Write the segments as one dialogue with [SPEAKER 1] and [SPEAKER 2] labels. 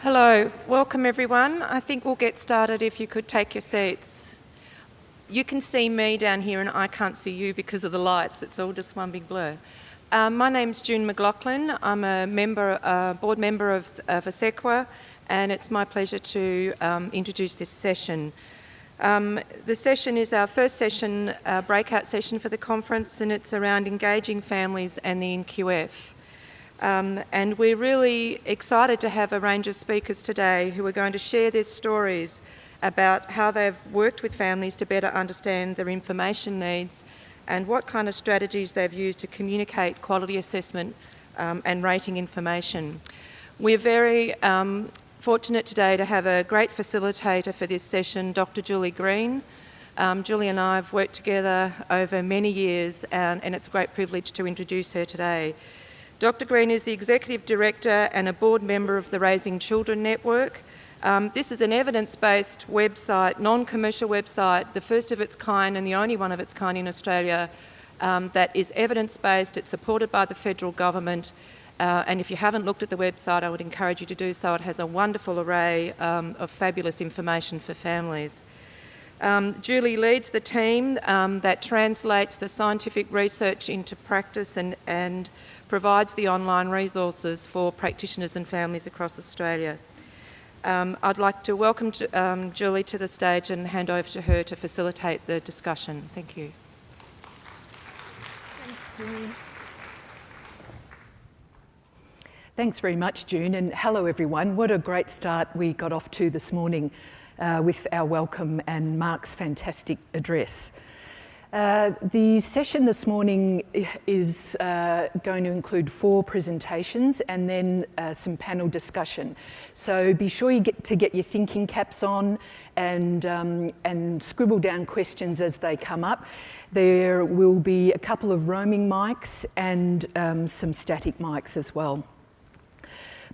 [SPEAKER 1] Hello, welcome everyone. I think we'll get started if you could take your seats. You can see me down here and I can't see you because of the lights. It's all just one big blur. My name's June McLaughlin. I'm a board member of ACECQA, and it's my pleasure to introduce this session. The session is our first session, breakout session for the conference, and it's around engaging families and the NQF. And we're really excited to have a range of speakers today who are going to share their stories about how they've worked with families to better understand their information needs and what kind of strategies they've used to communicate quality assessment and rating information. We're very fortunate today to have a great facilitator for this session, Dr. Julie Green. Julie and I have worked together over many years, and it's a great privilege to introduce her today. Dr. Green is the Executive Director and a board member of the Raising Children Network. This is an evidence-based website, non-commercial website, the first of its kind and the only one of its kind in Australia that is evidence-based. It's supported by the federal government, and if you haven't looked at the website, I would encourage you to do so. It has a wonderful array of fabulous information for families. Julie leads the team that translates the scientific research into practice and provides the online resources for practitioners and families across Australia. I'd like to welcome Julie to the stage and hand over to her to facilitate the discussion. Thank you.
[SPEAKER 2] Thanks, June. Thanks very much, June, and hello everyone. What a great start we got off to this morning with our welcome and Mark's fantastic address. The session this morning is going to include 4 presentations and then some panel discussion. So be sure you get your thinking caps on and scribble down questions as they come up. There will be a couple of roaming mics and some static mics as well.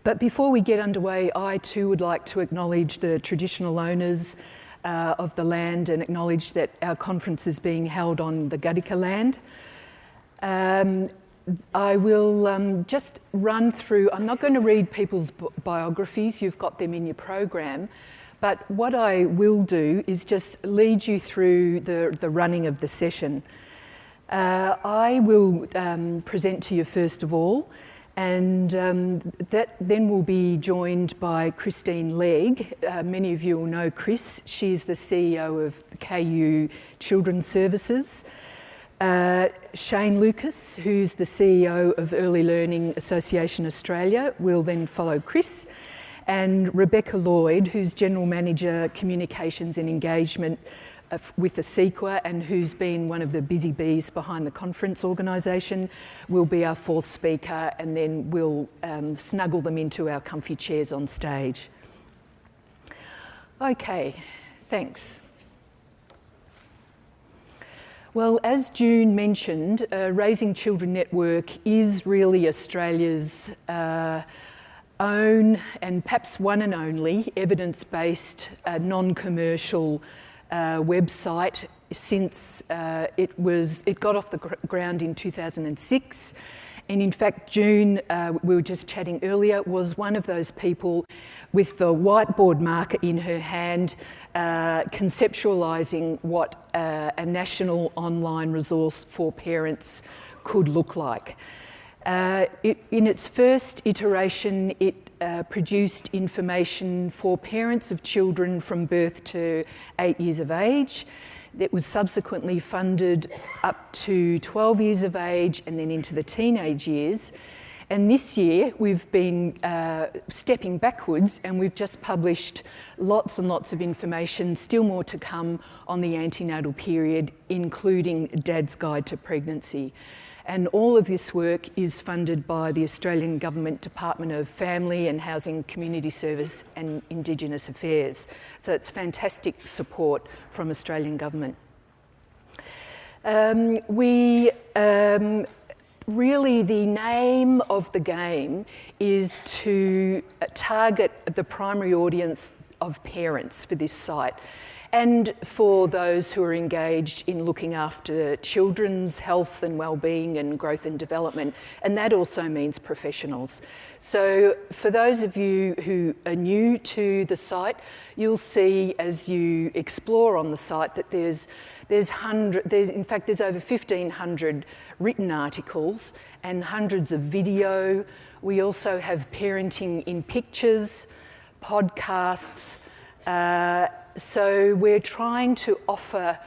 [SPEAKER 2] But before we get underway, I too would like to acknowledge the traditional owners of the land and acknowledge that our conference is being held on the Gadigal land. I will just run through, I'm not going to read people's biographies, you've got them in your program, but what I will do is just lead you through the running of the session. I will present to you first of all, and that then will be joined by Christine Legg. Many of you will know Chris. She's the CEO of KU Children's Services. Shane Lucas, who's the CEO of Early Learning Association Australia, will then follow Chris. And Rebecca Lloyd, who's General Manager Communications and Engagement with ACEQA and who's been one of the busy bees behind the conference organisation, will be our 4th speaker, and then we'll snuggle them into our comfy chairs on stage. Okay, thanks. Well, as June mentioned, Raising Children Network is really Australia's own and perhaps one and only evidence-based non-commercial website since it got off the ground in 2006. And in fact, June, we were just chatting earlier, was one of those people with the whiteboard marker in her hand, conceptualising what a national online resource for parents could look like. In its first iteration, it produced information for parents of children from birth to 8 years of age. It was subsequently funded up to 12 years of age and then into the teenage years. And this year we've been stepping backwards, and we've just published lots and lots of information, still more to come on the antenatal period, including Dad's Guide to Pregnancy. And all of this work is funded by the Australian Government Department of Family and Housing, Community Service and Indigenous Affairs. So it's fantastic support from Australian Government. Really the name of the game is to target the primary audience of parents for this site. and for those who are engaged in looking after children's health and well-being and growth and development, and that also means professionals. So for those of you who are new to the site, you'll see as you explore on the site that there's over 1,500 written articles and hundreds of video. We also have parenting in pictures, podcasts. So we're trying to offer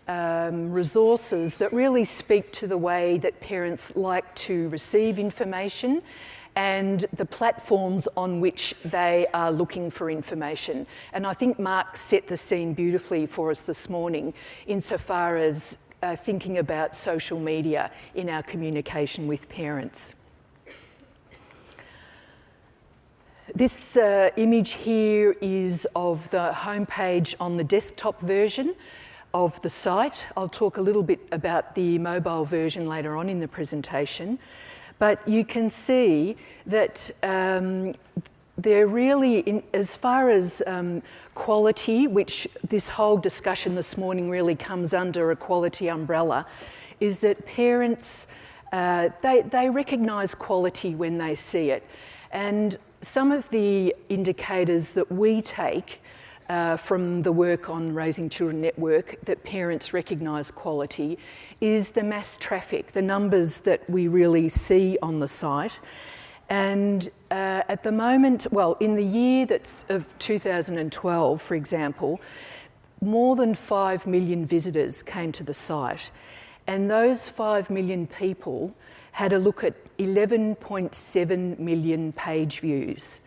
[SPEAKER 2] resources that really speak to the way that parents like to receive information and the platforms on which they are looking for information. And I think Mark set the scene beautifully for us this morning insofar as thinking about social media in our communication with parents. This image here is of the homepage on the desktop version of the site. I'll talk a little bit about the mobile version later on in the presentation. But you can see that they're really, as far as quality, which this whole discussion this morning really comes under a quality umbrella, is that parents, they recognise quality when they see it. And some of the indicators that we take from the work on Raising Children Network that parents recognise quality is the mass traffic, the numbers that we really see on the site. And at the moment, well, in the year that's of 2012, for example, more than 5 million visitors came to the site. And those 5 million people had a look at 11.7 million page views.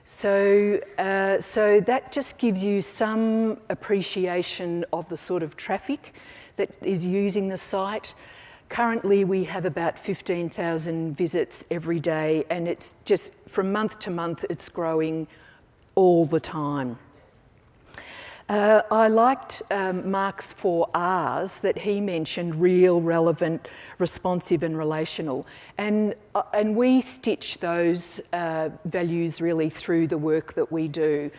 [SPEAKER 2] So that just gives you some appreciation of the sort of traffic that is using the site. Currently, we have about 15,000 visits every day, and it's just from month to month, it's growing all the time. I liked Mark's 4 R's that he mentioned: real, relevant, responsive and relational. And we stitch those values really through the work that we do.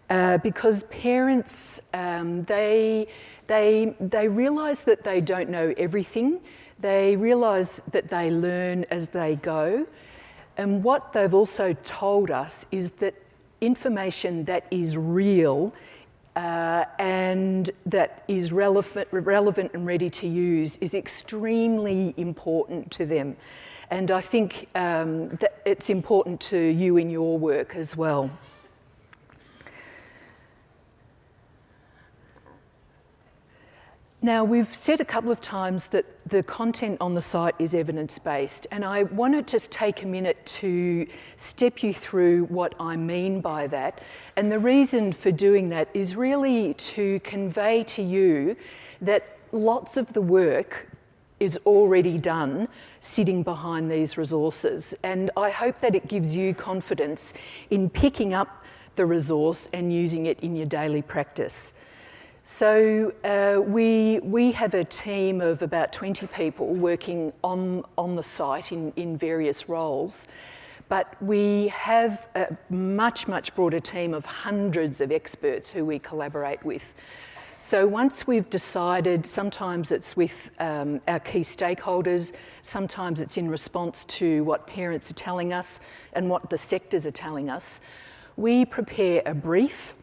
[SPEAKER 2] Because parents, they realise that they don't know everything. They realise that they learn as they go. And what they've also told us is that information that is real and that is relevant and ready to use is extremely important to them. And I think that it's important to you in your work as well. Now, we've said a couple of times that the content on the site is evidence-based, and I want to just take a minute to step you through what I mean by that. And the reason for doing that is really to convey to you that lots of the work is already done sitting behind these resources. And I hope that it gives you confidence in picking up the resource and using it in your daily practice. So we have a team of about 20 people working on the site in various roles, but we have a much broader team of hundreds of experts who we collaborate with. So once we've decided, sometimes it's with our key stakeholders, sometimes it's in response to what parents are telling us and what the sectors are telling us, we prepare a brief.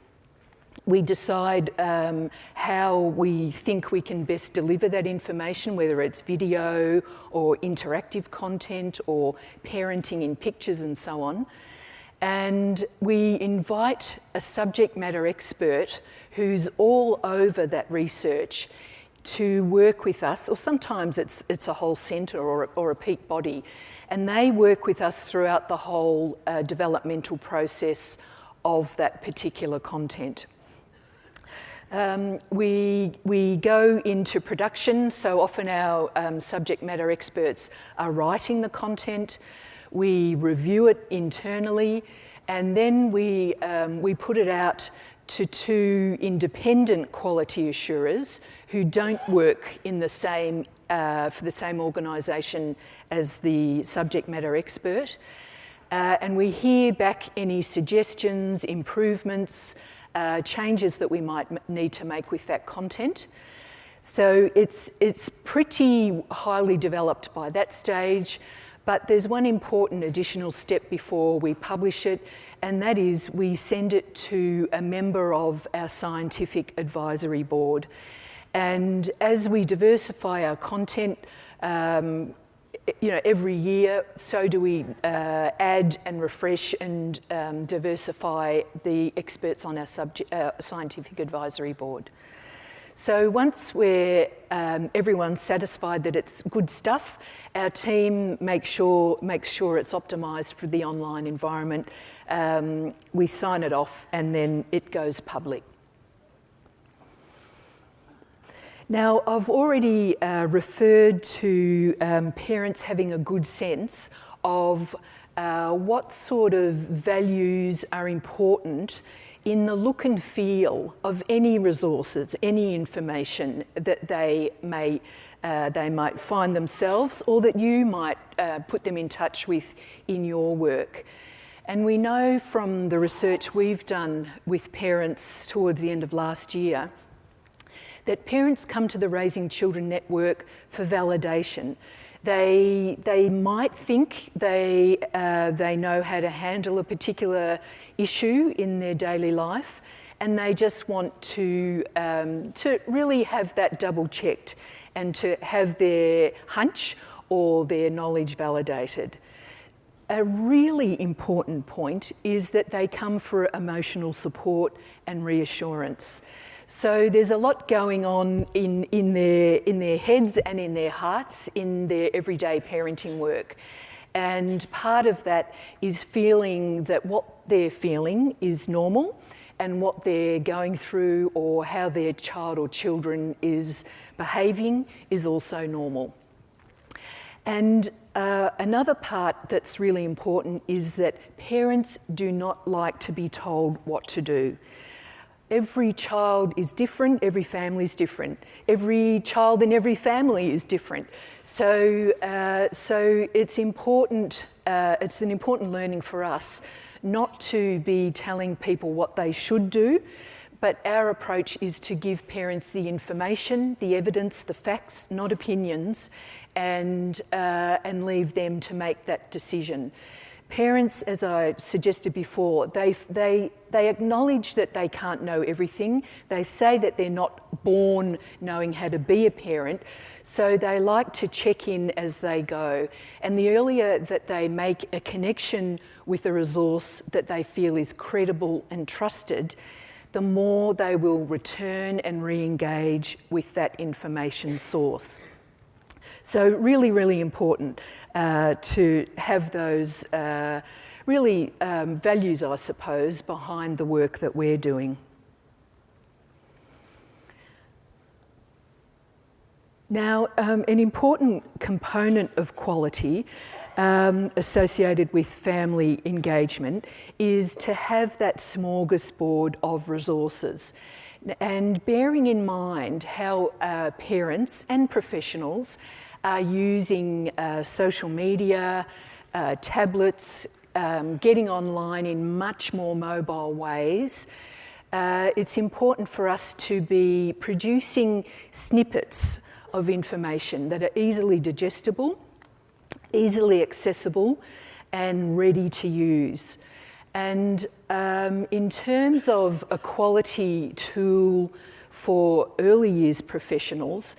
[SPEAKER 2] We decide how we think we can best deliver that information, whether it's video or interactive content or parenting in pictures and so on. And we invite a subject matter expert who's all over that research to work with us, or sometimes it's a whole centre or a peak body, and they work with us throughout the whole developmental process of that particular content. We go into production, so often our subject matter experts are writing the content, we review it internally, and then we put it out to 2 independent quality assurers who don't work in the same, for the same organisation as the subject matter expert. And we hear back any suggestions, improvements, changes that we might need to make with that content. So it's pretty highly developed by that stage, but there's one important additional step before we publish it, and that is we send it to a member of our scientific advisory board. And as we diversify our content, every year, so do we add and refresh and diversify the experts on our scientific advisory board. So once everyone's satisfied that it's good stuff, our team makes sure it's optimised for the online environment. We sign it off and then it goes public. Now, I've already referred to parents having a good sense of what sort of values are important in the look and feel of any resources, any information that they might find themselves or that you might put them in touch with in your work. And we know from the research we've done with parents towards the end of last year that parents come to the Raising Children Network for validation. They might think they know how to handle a particular issue in their daily life, and they just want to really have that double checked and to have their hunch or their knowledge validated. A really important point is that they come for emotional support and reassurance. So there's a lot going on in their heads and in their hearts in their everyday parenting work. And part of that is feeling that what they're feeling is normal and what they're going through or how their child or children is behaving is also normal. And another part that's really important is that parents do not like to be told what to do. Every child is different, every family is different. Every child in every family is different. So it's important, it's an important learning for us not to be telling people what they should do, but our approach is to give parents the information, the evidence, the facts, not opinions, and leave them to make that decision. Parents, as I suggested before, they acknowledge that they can't know everything. They say that they're not born knowing how to be a parent, so they like to check in as they go. And the earlier that they make a connection with a resource that they feel is credible and trusted, the more they will return and re-engage with that information source. So really, really important to have those values, I suppose, behind the work that we're doing. Now, an important component of quality associated with family engagement is to have that smorgasbord of resources. And bearing in mind how parents and professionals are using social media, tablets, getting online in much more mobile ways, it's important for us to be producing snippets of information that are easily digestible, easily accessible, and ready to use. And in terms of a quality tool for early years professionals,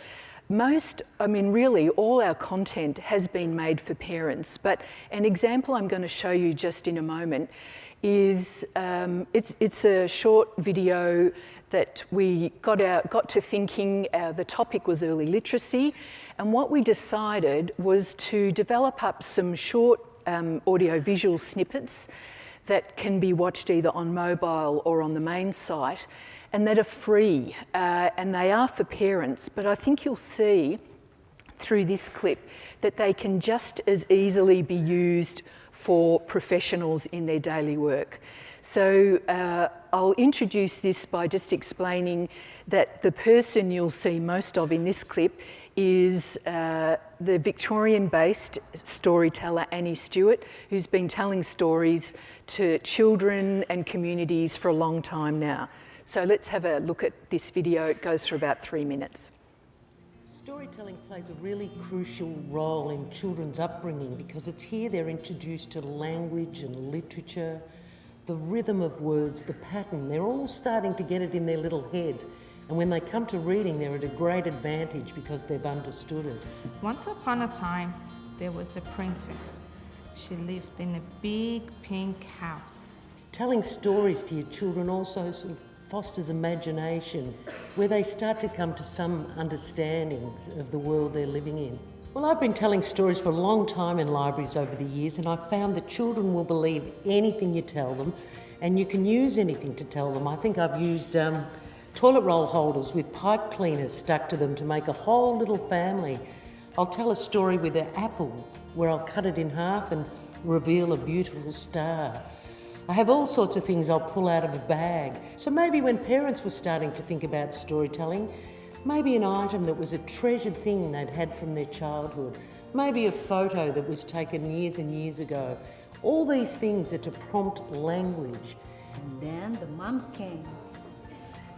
[SPEAKER 2] really all our content has been made for parents, but an example I'm going to show you just in a moment is it's a short video that we got to thinking. The topic was early literacy, and what we decided was to develop up some short audio-visual snippets that can be watched either on mobile or on the main site, and that are free, and they are for parents, but I think you'll see through this clip that they can just as easily be used for professionals in their daily work. So I'll introduce this by just explaining that the person you'll see most of in this clip is the Victorian-based storyteller Annie Stewart, who's been telling stories to children and communities for a long time now. So let's have a look at this video. It goes for about 3 minutes.
[SPEAKER 3] Storytelling plays a really crucial role in children's upbringing because it's here they're introduced to language and literature, the rhythm of words, the pattern. They're all starting to get it in their little heads. And when they come to reading, they're at a great advantage because they've understood it.
[SPEAKER 4] Once upon a time, there was a princess. She lived in a big pink house.
[SPEAKER 3] Telling stories to your children also sort of fosters imagination, where they start to come to some understandings of the world they're living in. Well, I've been telling stories for a long time in libraries over the years, and I've found that children will believe anything you tell them, and you can use anything to tell them. I think I've used toilet roll holders with pipe cleaners stuck to them to make a whole little family. I'll tell a story with an apple, where I'll cut it in half and reveal a beautiful star. I have all sorts of things I'll pull out of a bag. So maybe when parents were starting to think about storytelling, maybe an item that was a treasured thing they'd had from their childhood, maybe a photo that was taken years and years ago. All these things are to prompt language.
[SPEAKER 5] And then the mom came.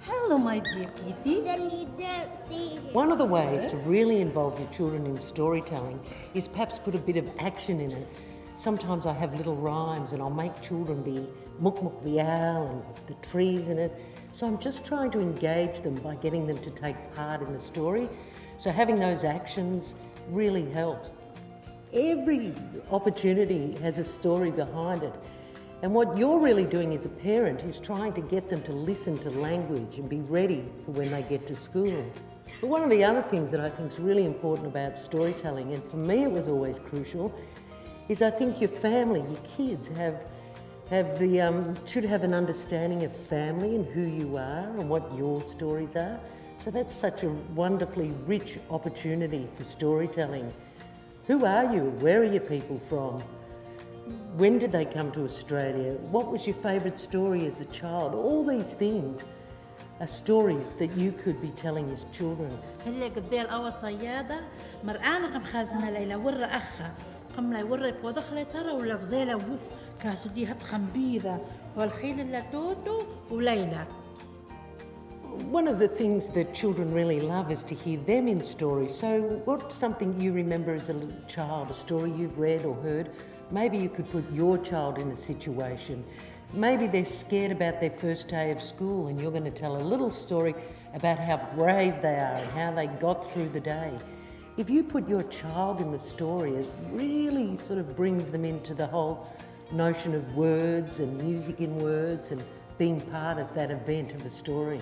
[SPEAKER 5] Hello, my dear kitty.
[SPEAKER 6] Then you don't see him.
[SPEAKER 3] One of the ways to really involve your children in storytelling is perhaps put a bit of action in it. Sometimes I have little rhymes and I'll make children be Muk Muk the owl and the trees in it. So I'm just trying to engage them by getting them to take part in the story. So having those actions really helps. Every opportunity has a story behind it. And what you're really doing as a parent is trying to get them to listen to language and be ready for when they get to school. But one of the other things that I think is really important about storytelling, and for me it was always crucial, is I think your family, your kids should have an understanding of family and who you are and what your stories are. So that's such a wonderfully rich opportunity for storytelling. Who are you? Where are your people from? When did they come to Australia? What was your favourite story as a child? All these things are stories that you could be telling your children.
[SPEAKER 5] هلا قبل أول صيادة مرآنا قم خازنا ليلى ورا أخا قم لا ورا بودخلة ترى ولا غزالة وف كاسدي هت خمبيرة والخيل اللي توتو وليلى.
[SPEAKER 3] One of the things that children really love is to hear them in stories. So what's something you remember as a little child, a story you've read or heard? Maybe you could put your child in a situation. Maybe they're scared about their first day of school and you're going to tell a little story about how brave they are and how they got through the day. If you put your child in the story, it really sort of brings them into the whole notion of words and music in words and being part of that event of a story.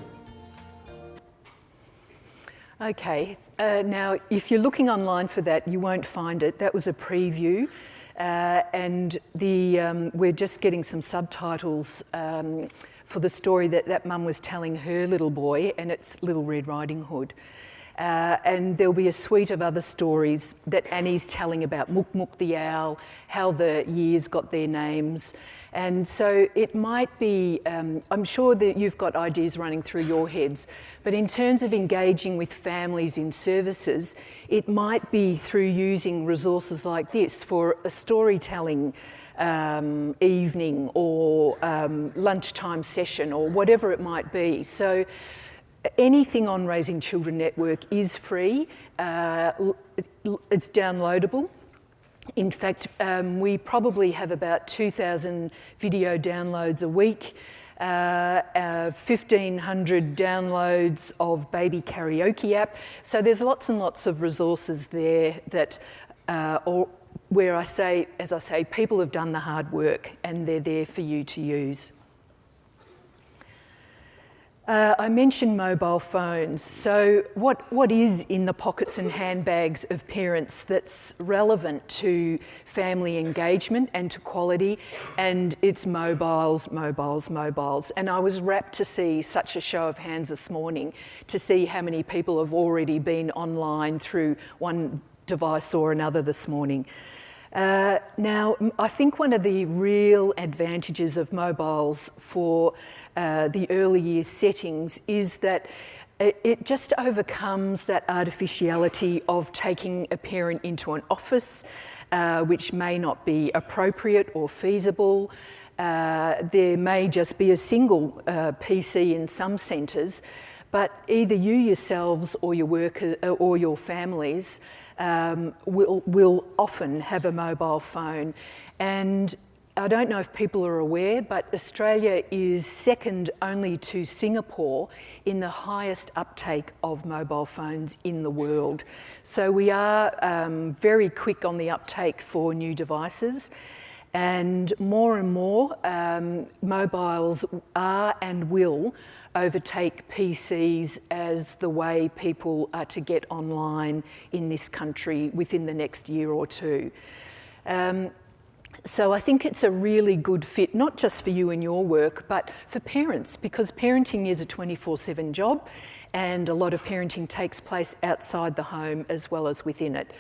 [SPEAKER 2] Okay, now if you're looking online for that, you won't find it. That was a preview. And we're just getting some subtitles for the story that mum was telling her little boy, and it's Little Red Riding Hood. And there'll be a suite of other stories that Annie's telling about Muk Muk the owl, how the years got their names. And so it might be, I'm sure that you've got ideas running through your heads, but in terms of engaging with families in services, it might be through using resources like this for a storytelling evening or lunchtime session or whatever it might be. So anything on Raising Children Network is free, it's downloadable. In fact, we probably have about 2,000 video downloads a week, 1,500 downloads of Baby Karaoke app. So there's lots and lots of resources there that, where I say, as I say, people have done the hard work and they're there for you to use. I mentioned mobile phones. So what is in the pockets and handbags of parents that's relevant to family engagement and to quality? And it's mobiles, mobiles, mobiles. And I was rapt to see such a show of hands this morning to see how many people have already been online through one device or another this morning. Now, I think one of the real advantages of mobiles for the early years settings is that it just overcomes that artificiality of taking a parent into an office, which may not be appropriate or feasible. There may just be a single PC in some centres, but either you yourselves or your worker or your families will often have a mobile phone. And I don't know if people are aware, but Australia is second only to Singapore in the highest uptake of mobile phones in the world. So we are very quick on the uptake for new devices, and more mobiles are and will overtake PCs as the way people are to get online in this country within the next year or two. So I think it's a really good fit, not just for you and your work, but for parents, because parenting is a 24/7 job, and a lot of parenting takes place outside the home as well as within it.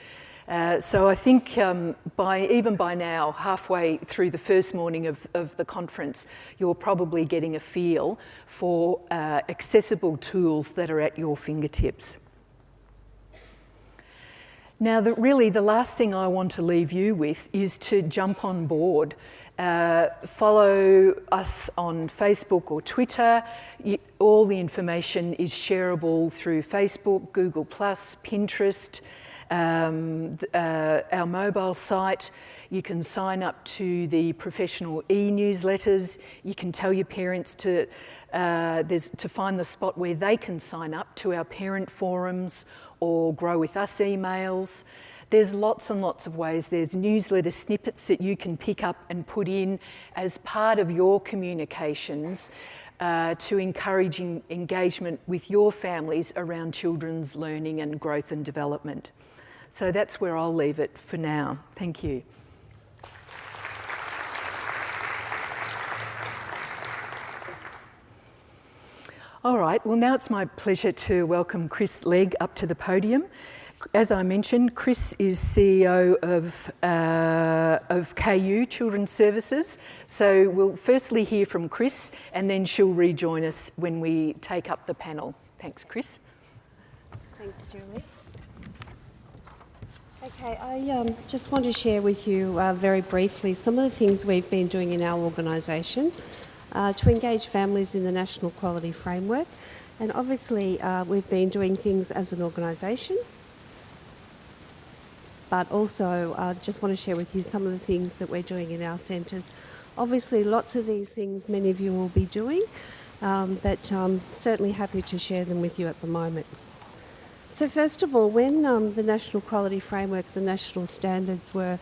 [SPEAKER 2] So I think even by now, halfway through the first morning of the conference, you're probably getting a feel for accessible tools that are at your fingertips. Now, really the last thing I want to leave you with is to jump on board. Follow us on Facebook or Twitter. All the information is shareable through Facebook, Google+, Pinterest, our mobile site. You can sign up to the professional e-newsletters. You can tell your parents to find the spot where they can sign up to our parent forums or Grow With Us emails. There's lots and lots of ways. There's newsletter snippets that you can pick up and put in as part of your communications to encourage engagement with your families around children's learning and growth and development. So that's where I'll leave it for now. Thank you. All right, well now it's my pleasure to welcome Chris Legg up to the podium. As I mentioned, Chris is CEO of KU Children's Services. So we'll firstly hear from Chris and then she'll rejoin us when we take up the panel. Thanks, Chris.
[SPEAKER 7] Thanks, Julie. Okay, I just want to share with you very briefly some of the things we've been doing in our organisation to engage families in the National Quality Framework. And obviously we've been doing things as an organisation, but also just want to share with you some of the things that we're doing in our centres. Obviously lots of these things many of you will be doing, but certainly happy to share them with you at the moment. So first of all, when the National Quality Framework, the national standards were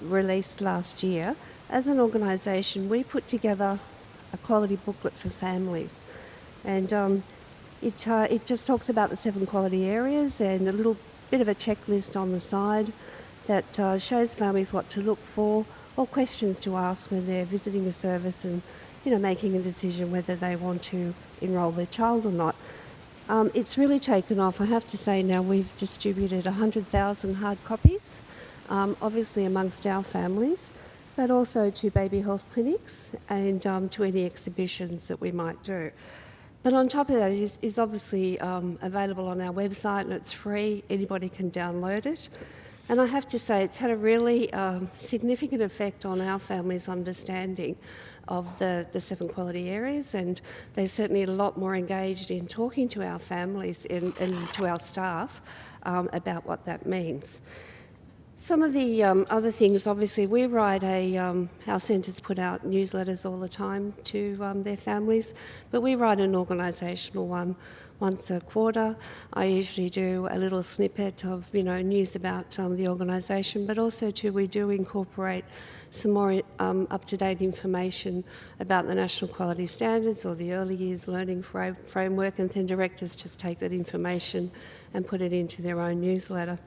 [SPEAKER 7] released last year, as an organisation we put together a quality booklet for families, and it just talks about the 7 quality areas and a little bit of a checklist on the side that shows families what to look for or questions to ask when they're visiting the service and making a decision whether they want to enrol their child or not. It's really taken off. I have to say now we've distributed 100,000 hard copies, obviously amongst our families, but also to baby health clinics and to any exhibitions that we might do. But on top of that, it is obviously available on our website and it's free. Anybody can download it. And I have to say it's had a really significant effect on our families' understanding of the 7 quality areas, and they're certainly a lot more engaged in talking to our families and to our staff about what that means. Some of the other things, obviously, we write our centres put out newsletters all the time to their families, but we write an organisational one once a quarter. I usually do a little snippet of news about the organisation, but also too we do incorporate some more up-to-date information about the National Quality Standards or the Early Years Learning Framework, and then directors just take that information and put it into their own newsletter.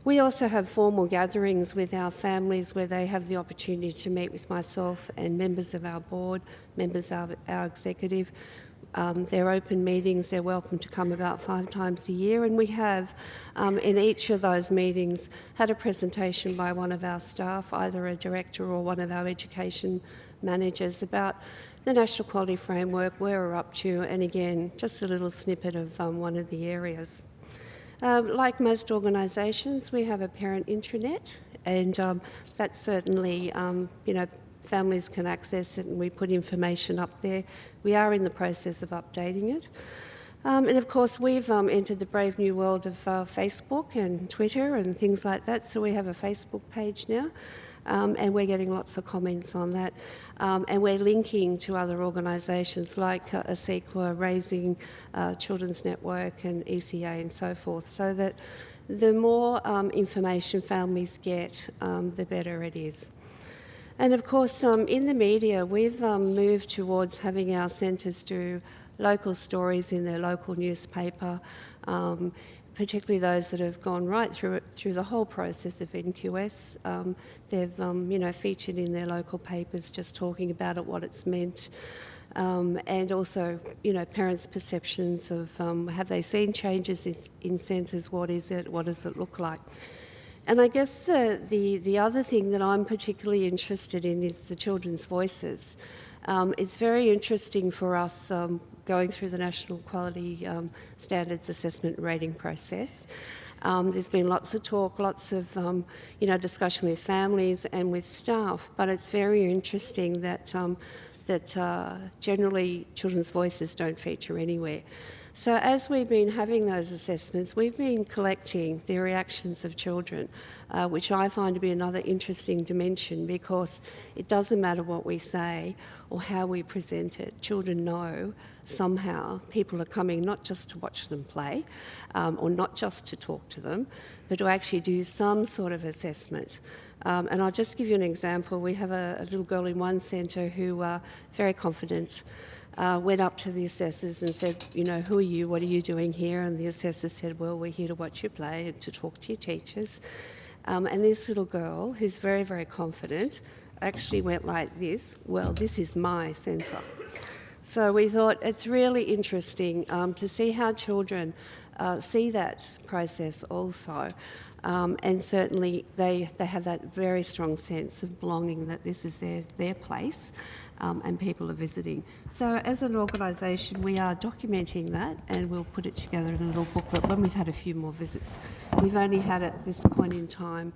[SPEAKER 7] We also have formal gatherings with our families where they have the opportunity to meet with myself and members of our board, members of our executive. They're open meetings, they're welcome to come about 5 times a year, and we have in each of those meetings had a presentation by one of our staff, either a director or one of our education managers about the National Quality Framework, where we're up to, and again, just a little snippet of one of the areas. Like most organisations, we have a parent intranet, and that's certainly, families can access it, and we put information up there. We are in the process of updating it. And of course, we've entered the brave new world of Facebook and Twitter and things like that, so we have a Facebook page now. And we're getting lots of comments on that. And we're linking to other organisations like ACEQA, Raising Children's Network and ECA and so forth, so that the more information families get, the better it is. And of course, in the media, we've moved towards having our centres do local stories in their local newspaper, particularly those that have gone right through the whole process of NQS. They've featured in their local papers, just talking about it, what it's meant, and also parents' perceptions of have they seen changes in centres? What is it? What does it look like? And I guess the other thing that I'm particularly interested in is the children's voices. It's very interesting for us going through the National Quality Standards Assessment Rating process. There's been lots of talk, lots of discussion with families and with staff, but it's very interesting that generally children's voices don't feature anywhere. So as we've been having those assessments, we've been collecting the reactions of children, which I find to be another interesting dimension, because it doesn't matter what we say or how we present it. Children know somehow people are coming not just to watch them play or not just to talk to them, but to actually do some sort of assessment. And I'll just give you an example. We have a little girl in one centre who, very confident, went up to the assessors and said, who are you, what are you doing here? And the assessor said, well, we're here to watch you play and to talk to your teachers. And this little girl, who's very, very confident, actually went like this, well, this is my centre. So we thought it's really interesting to see how children see that process also. And certainly they have that very strong sense of belonging, that this is their place, and people are visiting. So as an organisation, we are documenting that, and we'll put it together in a little booklet when we've had a few more visits. We've only had at this point in time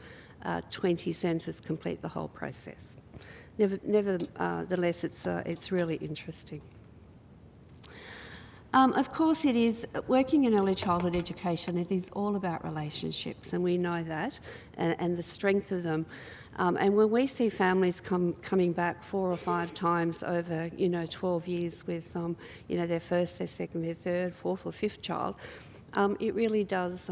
[SPEAKER 7] 20 centres complete the whole process. Nevertheless, it's really interesting. Of course, it is working in early childhood education. It is all about relationships, and we know that, and the strength of them. And when we see families coming back 4 or 5 times over, 12 years with, their first, their second, their third, fourth, or fifth child, it really does,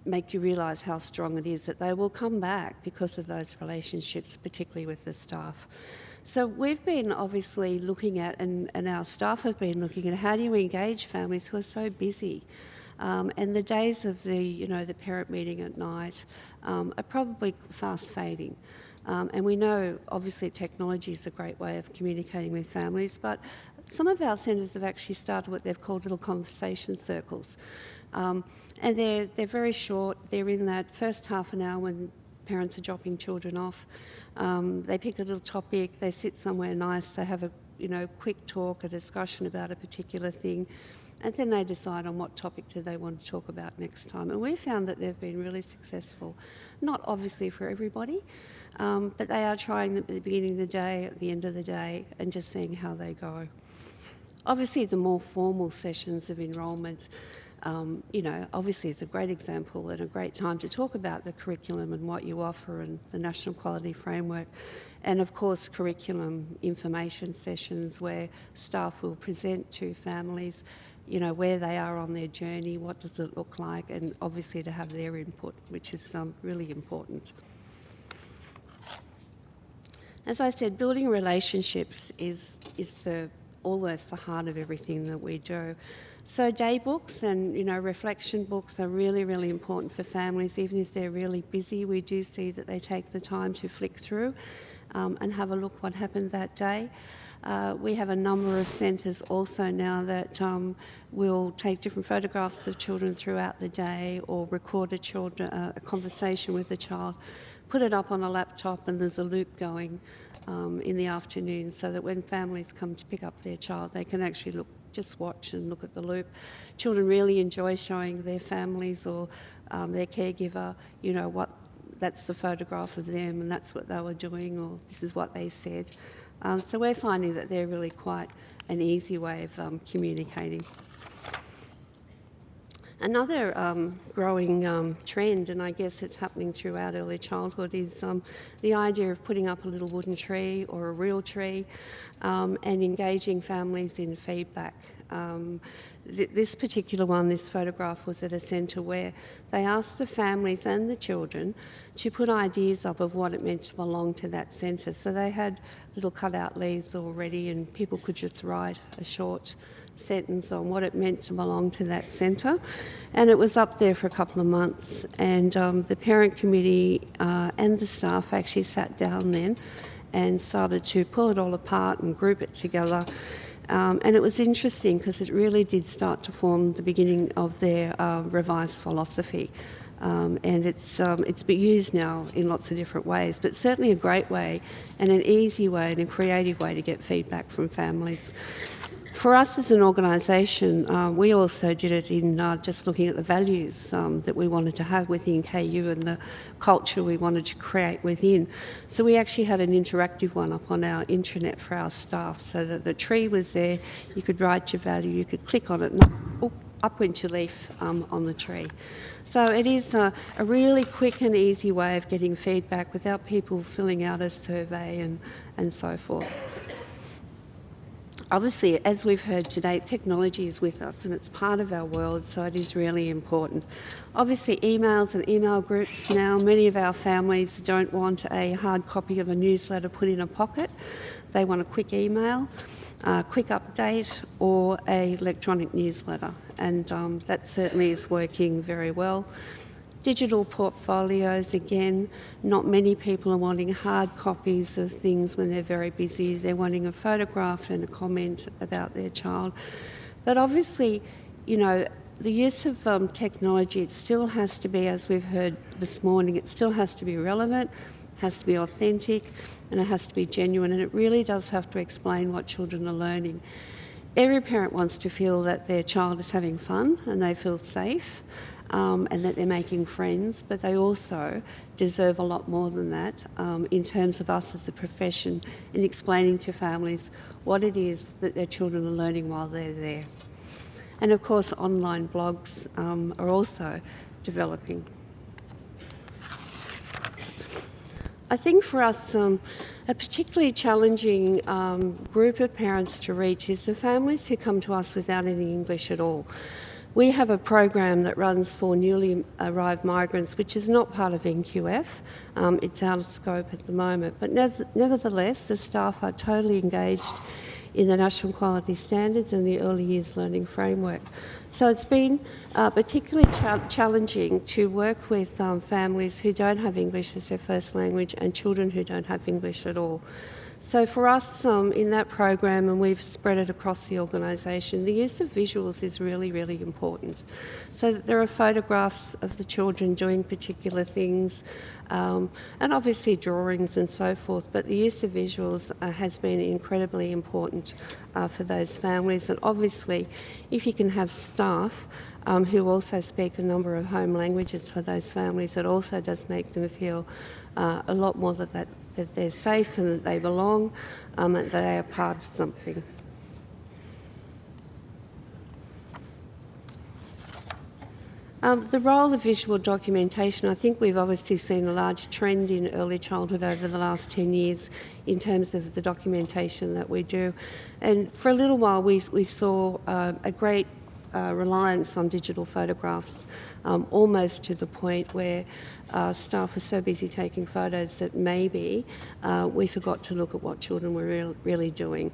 [SPEAKER 7] make you realise how strong it is that they will come back because of those relationships, particularly with the staff. So we've been obviously looking at, and our staff have been looking at, how do you engage families who are so busy? And the days of the parent meeting at night are probably fast fading. And we know, obviously, technology is a great way of communicating with families, but some of our centres have actually started what they've called little conversation circles. And they're very short. They're in that first half an hour when parents are dropping children off. They pick a little topic, they sit somewhere nice, they have a quick talk, a discussion about a particular thing, and then they decide on what topic do they want to talk about next time. And we found that they've been really successful. Not obviously for everybody, but they are trying them at the beginning of the day, at the end of the day, and just seeing how they go. Obviously, the more formal sessions of enrolment, obviously it's a great example and a great time to talk about the curriculum and what you offer and the National Quality Framework. And of course, curriculum information sessions where staff will present to families, where they are on their journey, what does it look like, and obviously to have their input, which is really important. As I said, building relationships is almost the heart of everything that we do. So day books and reflection books are really, really important for families. Even if they're really busy, we do see that they take the time to flick through and have a look what happened that day. We have a number of centres also now that will take different photographs of children throughout the day, or record a conversation with a child put it up on a laptop and there's a loop going in the afternoon, so that when families come to pick up their child, they can actually just watch and look at the loop. Children really enjoy showing their families or their caregiver, you know, that's the photograph of them and that's what they were doing, or this is what they said. So we're finding that they're really quite an easy way of communicating. Another growing trend, and I guess it's happening throughout early childhood, is the idea of putting up a little wooden tree or a real tree and engaging families in feedback. This particular one, this photograph, was at a centre where they asked the families and the children to put ideas up of what it meant to belong to that centre. So they had little cut-out leaves already, and people could just write a short sentence on what it meant to belong to that centre, and it was up there for a couple of months, and the parent committee and the staff actually sat down then and started to pull it all apart and group it together, and it was interesting because it really did start to form the beginning of their revised philosophy. And it's been used now in lots of different ways, but certainly a great way and an easy way and a creative way to get feedback from families. For us as an organisation, we also did it in just looking at the values that we wanted to have within KU and the culture we wanted to create within. So we actually had an interactive one up on our intranet for our staff, so that the tree was there, you could write your value, you could click on it, and up went your leaf on the tree. So it is a really quick and easy way of getting feedback without people filling out a survey and so forth. Obviously, as we've heard today, technology is with us and it's part of our world, so it is really important. Obviously, emails and email groups now, many of our families don't want a hard copy of a newsletter put in a pocket. They want a quick email, a quick update, or an electronic newsletter, and that certainly is working very well. Digital portfolios, again, not many people are wanting hard copies of things when they're very busy. They're wanting a photograph and a comment about their child. But obviously, you know, the use of technology, it still has to be, as we've heard this morning, it still has to be relevant, has to be authentic, and it has to be genuine, and it really does have to explain what children are learning. Every parent wants to feel that their child is having fun and they feel safe. And that they're making friends, but they also deserve a lot more than that in terms of us as a profession in explaining to families what it is that their children are learning while they're there. And of course, online blogs are also developing. I think for us, a particularly challenging group of parents to reach is the families who come to us without any English at all. We have a program that runs for newly arrived migrants, which is not part of NQF. It's out of scope at the moment. But nevertheless, the staff are totally engaged in the National Quality Standards and the Early Years Learning Framework. So it's been particularly challenging to work with families who don't have English as their first language and children who don't have English at all. So for us in that program, and we've spread it across the organisation, the use of visuals is really, really important. So that there are photographs of the children doing particular things, and obviously drawings and so forth, but the use of visuals has been incredibly important for those families. And obviously, if you can have staff who also speak a number of home languages for those families, it also does make them feel a lot more that they're safe and that they belong, and that they are part of something. The role of visual documentation, I think we've obviously seen a large trend in early childhood over the last 10 years in terms of the documentation that we do. And for a little while we saw a great reliance on digital photographs, almost to the point where staff were so busy taking photos that maybe we forgot to look at what children were really doing.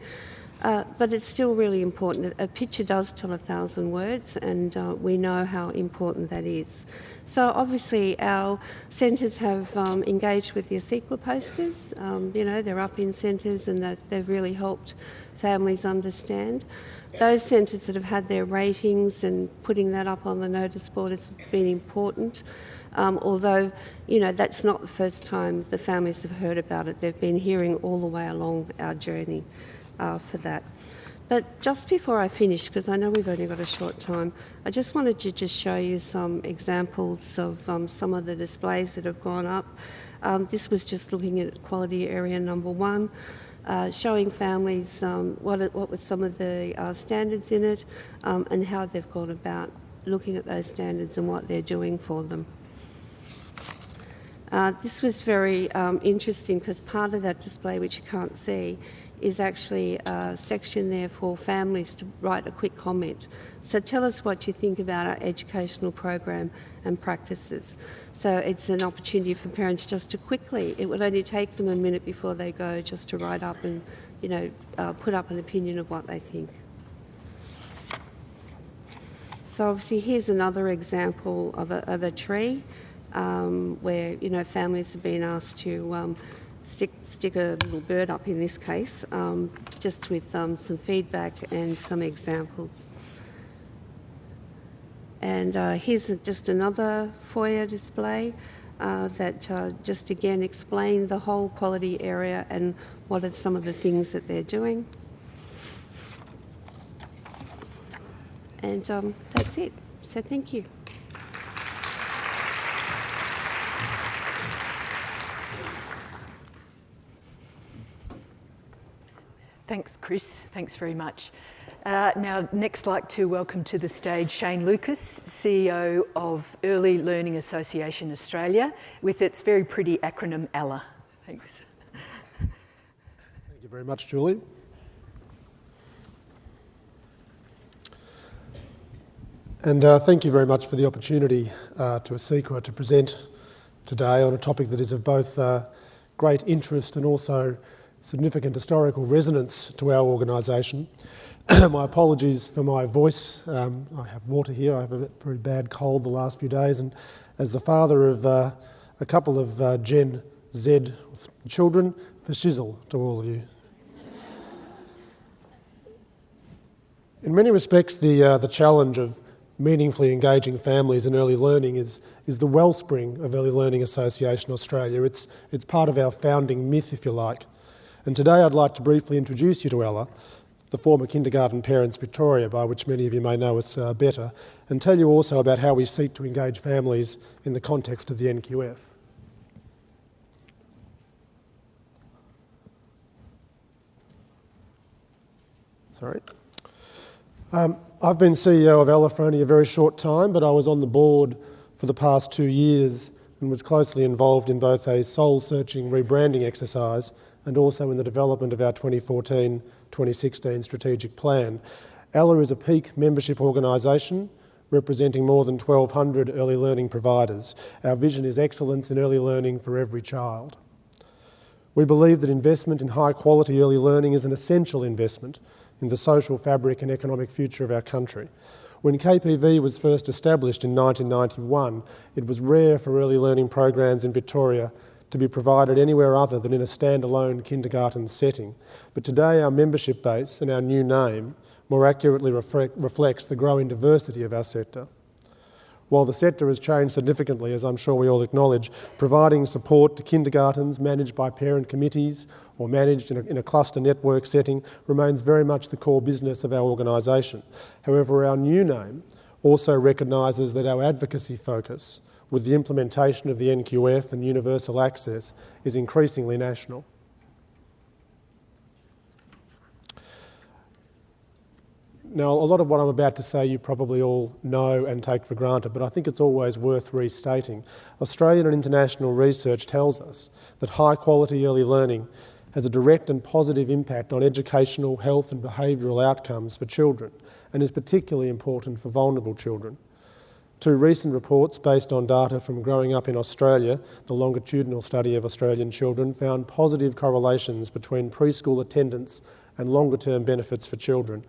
[SPEAKER 7] But it's still really important. A picture does tell 1,000 words, and we know how important that is. So obviously our centres have engaged with the ACEQA posters. They're up in centres, and that they've really helped families understand. Those centres that have had their ratings and putting that up on the notice board has been important. Although, that's not the first time the families have heard about it. They've been hearing all the way along our journey for that. But just before I finish, because I know we've only got a short time, I just wanted to just show you some examples of some of the displays that have gone up. This was just looking at quality area number 1, showing families what were some of the standards in it, and how they've gone about looking at those standards and what they're doing for them. This was very interesting because part of that display, which you can't see, is actually a section there for families to write a quick comment. So tell us what you think about our educational program and practices. So it's an opportunity for parents just to quickly, it would only take them a minute before they go, just to write up and, put up an opinion of what they think. So obviously here's another example of a tree where, families have been asked to stick a little bird up in this case, just with some feedback and some examples. And here's just another foyer display that just again explain the whole quality area and what are some of the things that they're doing. And that's it. So thank you.
[SPEAKER 2] Thanks, Chris. Thanks very much. Now, next, I'd like to welcome to the stage Shane Lucas, CEO of Early Learning Association Australia, with its very pretty acronym ALA. Thanks.
[SPEAKER 8] Thank you very much, Julie. And thank you very much for the opportunity to ACEQA to present today on a topic that is of both great interest and also significant historical resonance to our organisation. My apologies for my voice. I have water here. I have a very bad cold the last few days, and as the father of a couple of Gen Z children, for shizzle to all of you. In many respects, the challenge of meaningfully engaging families in early learning is the wellspring of Early Learning Association Australia. It's part of our founding myth, if you like. And today I'd like to briefly introduce you to Ella, the former Kindergarten Parents Victoria, by which many of you may know us better, and tell you also about how we seek to engage families in the context of the NQF. Sorry. I've been CEO of Ella for only a very short time, but I was on the board for the past 2 years and was closely involved in both a soul-searching rebranding exercise and also in the development of our 2014-2016 strategic plan. Ella is a peak membership organisation representing more than 1,200 early learning providers. Our vision is excellence in early learning for every child. We believe that investment in high quality early learning is an essential investment in the social fabric and economic future of our country. When KPV was first established in 1991, it was rare for early learning programs in Victoria to be provided anywhere other than in a standalone kindergarten setting. But today our membership base and our new name more accurately reflects the growing diversity of our sector. While the sector has changed significantly, as I'm sure we all acknowledge, providing support to kindergartens managed by parent committees or managed in a cluster network setting remains very much the core business of our organisation. However, our new name also recognises that our advocacy focus with the implementation of the NQF and universal access is increasingly national. Now, a lot of what I'm about to say you probably all know and take for granted, but I think it's always worth restating. Australian and international research tells us that high quality early learning has a direct and positive impact on educational, health and behavioural outcomes for children and is particularly important for vulnerable children. 2 recent reports based on data from Growing Up in Australia, the longitudinal study of Australian children, found positive correlations between preschool attendance and longer-term benefits for children.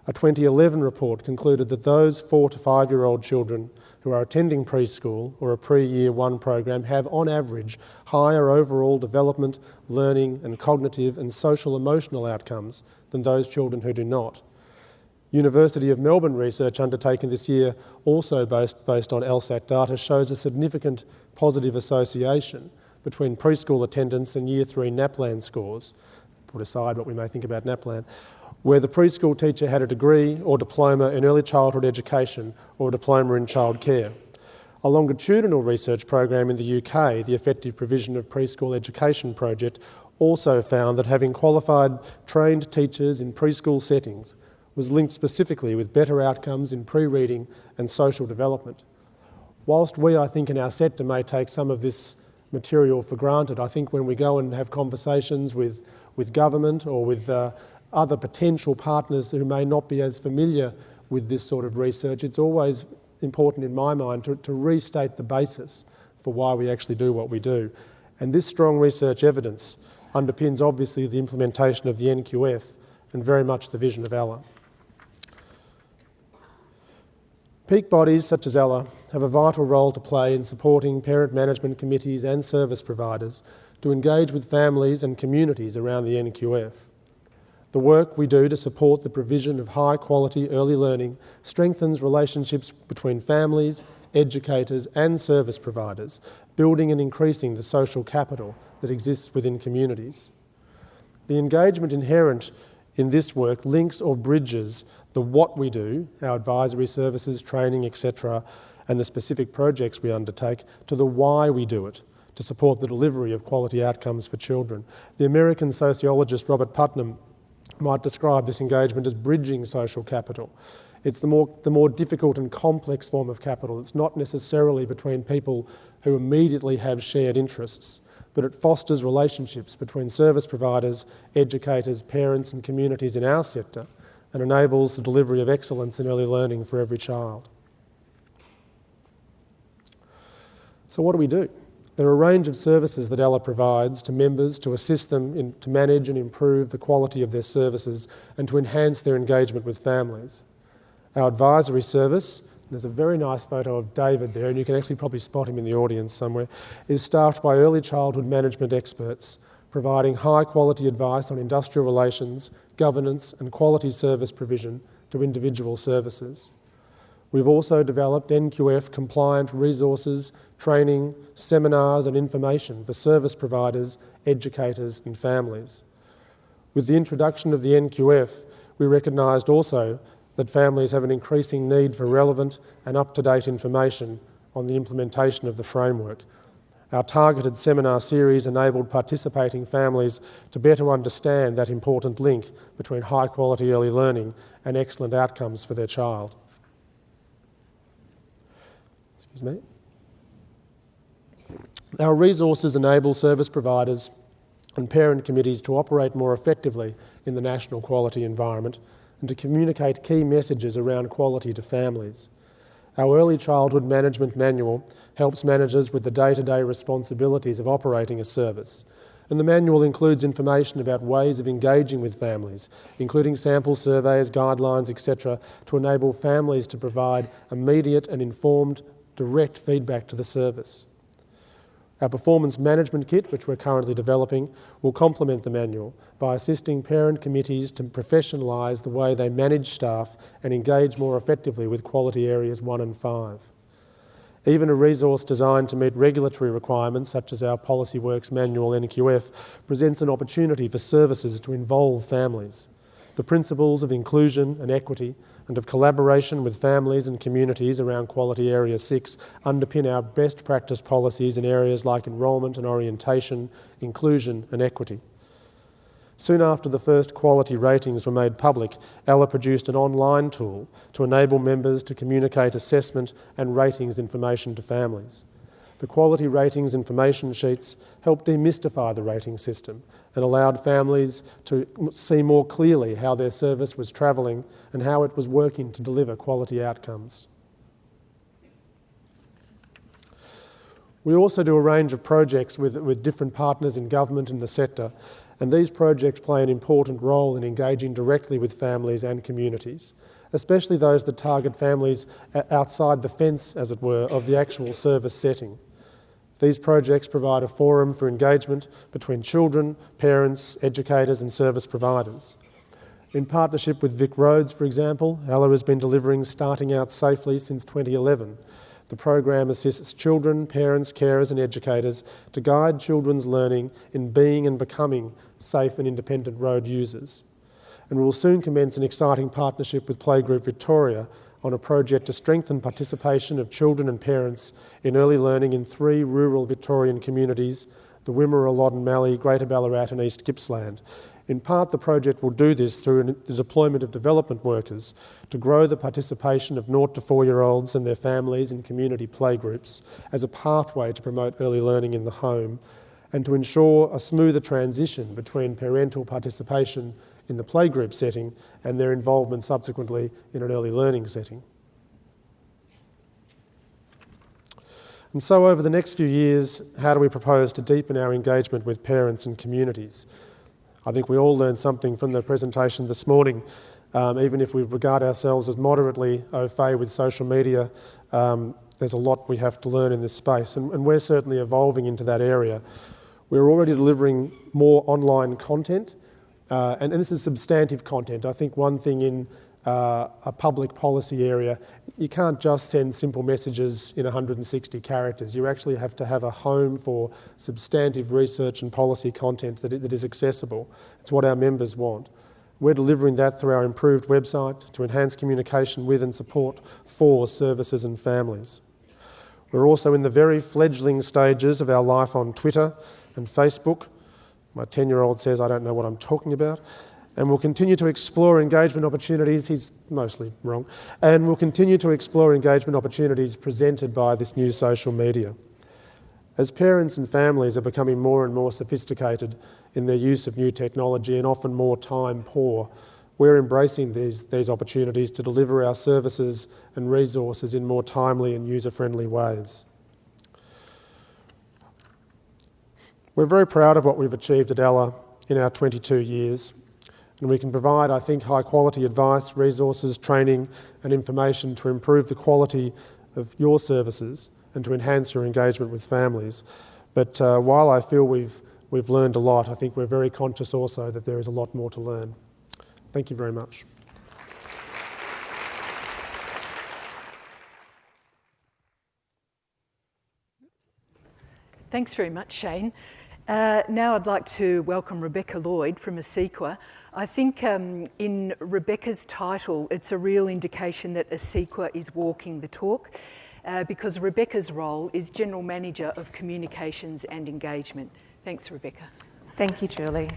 [SPEAKER 8] A 2011 report concluded that those 4 to 5-year-old children who are attending preschool or a pre-Year 1 program have, on average, higher overall development, learning and cognitive and social emotional outcomes than those children who do not. University of Melbourne research undertaken this year, also based on LSAT data, shows a significant positive association between preschool attendance and Year 3 NAPLAN scores, put aside what we may think about NAPLAN, where the preschool teacher had a degree or diploma in early childhood education or a diploma in childcare. A longitudinal research program in the UK, the Effective Provision of Preschool Education project, also found that having qualified trained teachers in preschool settings was linked specifically with better outcomes in pre-reading and social development. Whilst we, I think, in our sector may take some of this material for granted, I think when we go and have conversations with government or with other potential partners who may not be as familiar with this sort of research, it's always important in my mind to restate the basis for why we actually do what we do. And this strong research evidence underpins obviously the implementation of the NQF and very much the vision of ACECQA. Peak bodies such as ACECQA have a vital role to play in supporting parent management committees and service providers to engage with families and communities around the NQF. The work we do to support the provision of high quality early learning strengthens relationships between families, educators and service providers, building and increasing the social capital that exists within communities. The engagement inherent in this work links or bridges the what we do, our advisory services, training, etc., and the specific projects we undertake, to the why we do it, to support the delivery of quality outcomes for children. The American sociologist Robert Putnam might describe this engagement as bridging social capital. It's the more difficult and complex form of capital. It's not necessarily between people who immediately have shared interests, but it fosters relationships between service providers, educators, parents and communities in our sector, and enables the delivery of excellence in early learning for every child. So what do? There are a range of services that ACECQA provides to members to assist them to manage and improve the quality of their services and to enhance their engagement with families. Our advisory service, there's a very nice photo of David there, and you can actually probably spot him in the audience somewhere, is staffed by early childhood management experts, providing high quality advice on industrial relations, governance and quality service provision to individual services. We've also developed NQF compliant resources, training, seminars and information for service providers, educators and families. With the introduction of the NQF, we recognised also that families have an increasing need for relevant and up-to-date information on the implementation of the framework. Our targeted seminar series enabled participating families to better understand that important link between high-quality early learning and excellent outcomes for their child. Excuse me. Our resources enable service providers and parent committees to operate more effectively in the national quality environment and to communicate key messages around quality to families. Our Early Childhood Management Manual helps managers with the day-to-day responsibilities of operating a service, and the manual includes information about ways of engaging with families, including sample surveys, guidelines, etc., to enable families to provide immediate and informed, direct feedback to the service. Our Performance Management Kit, which we're currently developing, will complement the manual by assisting parent committees to professionalise the way they manage staff and engage more effectively with quality areas 1 and 5. Even a resource designed to meet regulatory requirements, such as our Policy Works Manual NQF, presents an opportunity for services to involve families. The principles of inclusion and equity and of collaboration with families and communities around Quality Area 6 underpin our best practice policies in areas like enrolment and orientation, inclusion and equity. Soon after the first quality ratings were made public, ACECQA produced an online tool to enable members to communicate assessment and ratings information to families. The quality ratings information sheets helped demystify the rating system and allowed families to see more clearly how their service was travelling and how it was working to deliver quality outcomes. We also do a range of projects with different partners in government and the sector, and these projects play an important role in engaging directly with families and communities, especially those that target families outside the fence, as it were, of the actual service setting. These projects provide a forum for engagement between children, parents, educators and service providers. In partnership with Vic Roads, for example, Ella has been delivering Starting Out Safely since 2011. The program assists children, parents, carers and educators to guide children's learning in being and becoming safe and independent road users. And we will soon commence an exciting partnership with Playgroup Victoria on a project to strengthen participation of children and parents in early learning in 3 rural Victorian communities, the Wimmera, Loddon Mallee, Greater Ballarat and East Gippsland. In part, the project will do this through the deployment of development workers to grow the participation of 0 to 4-year-olds and their families in community playgroups as a pathway to promote early learning in the home and to ensure a smoother transition between parental participation in the playgroup setting and their involvement subsequently in an early learning setting. And so over the next few years, how do we propose to deepen our engagement with parents and communities? I think we all learned something from the presentation this morning. Even if we regard ourselves as moderately au fait with social media, there's a lot we have to learn in this space, and we're certainly evolving into that area. We're already delivering more online content, and this is substantive content. I think one thing in a public policy area, you can't just send simple messages in 160 characters. You actually have to have a home for substantive research and policy content that is accessible. It's what our members want. We're delivering that through our improved website to enhance communication with and support for services and families. We're also in the very fledgling stages of our life on Twitter and Facebook. My 10-year-old says I don't know what I'm talking about. And we'll continue to explore engagement opportunities, he's mostly wrong, and we'll continue to explore engagement opportunities presented by this new social media. As parents and families are becoming more and more sophisticated in their use of new technology and often more time poor, we're embracing these opportunities to deliver our services and resources in more timely and user-friendly ways. We're very proud of what we've achieved at Ella in our 22 years. And we can provide, I think, high-quality advice, resources, training and information to improve the quality of your services and to enhance your engagement with families. But while I feel we've learned a lot, I think we're very conscious also that there is a lot more to learn. Thank you very much.
[SPEAKER 2] Thanks very much, Shane. Now I'd like to welcome Rebecca Lloyd from ACEQA. I think in Rebecca's title, it's a real indication that ACEQA is walking the talk because Rebecca's role is General Manager of Communications and Engagement. Thanks, Rebecca.
[SPEAKER 9] Thank you, Julie.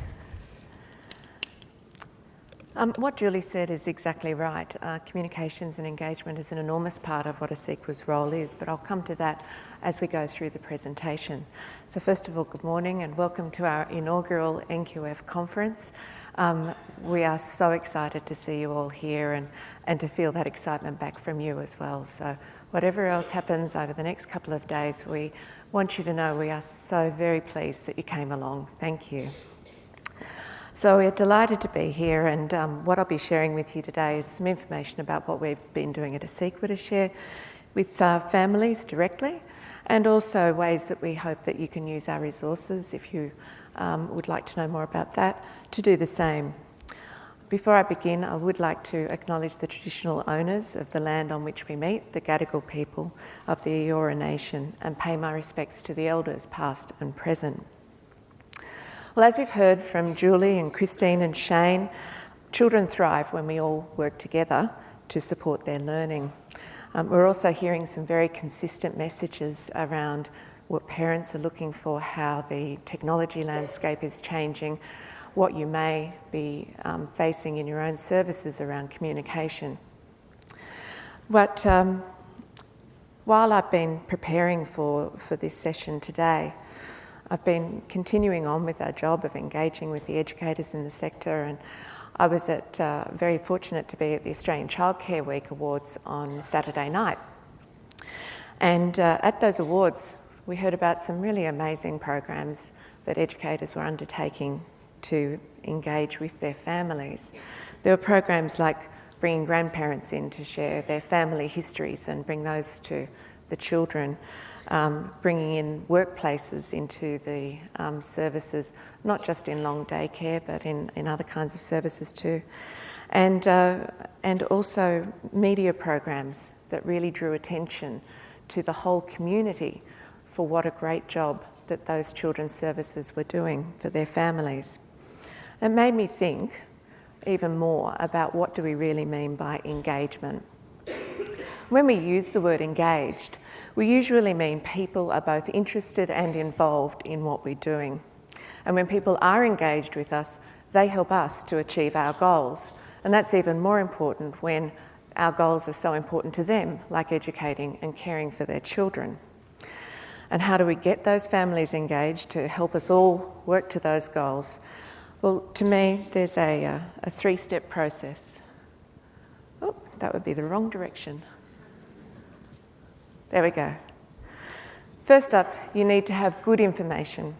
[SPEAKER 9] What Julie said is exactly right. Communications and engagement is an enormous part of what ACEQA's role is, but I'll come to that as we go through the presentation. So first of all, good morning and welcome to our inaugural NQF conference. We are so excited to see you all here and to feel that excitement back from you as well. So whatever else happens over the next couple of days, we want you to know we are so very pleased that you came along. Thank you. So we're delighted to be here, and what I'll be sharing with you today is some information about what we've been doing at ACEQA to share with families directly, and also ways that we hope that you can use our resources if you would like to know more about that, to do the same. Before I begin, I would like to acknowledge the traditional owners of the land on which we meet, the Gadigal people of the Eora Nation, and pay my respects to the elders past and present. Well, as we've heard from Julie and Christine and Shane, children thrive when we all work together to support their learning. We're also hearing some very consistent messages around what parents are looking for, how the technology landscape is changing, what you may be facing in your own services around communication. But while I've been preparing for this session today, I've been continuing on with our job of engaging with the educators in the sector, and I was very fortunate to be at the Australian Childcare Week Awards on Saturday night. And at those awards, we heard about some really amazing programs that educators were undertaking to engage with their families. There were programs like bringing grandparents in to share their family histories and bring those to the children, bringing in workplaces into the services, not just in long day care, but in other kinds of services too. And also media programs that really drew attention to the whole community for what a great job that those children's services were doing for their families. It made me think even more about what do we really mean by engagement. When we use the word engaged, we usually mean people are both interested and involved in what we're doing. And when people are engaged with us, they help us to achieve our goals. And that's even more important when our goals are so important to them, like educating and caring for their children. And how do we get those families engaged to help us all work to those goals? Well, to me, there's a three-step process. Oh, that would be the wrong direction. There we go. First up, you need to have good information.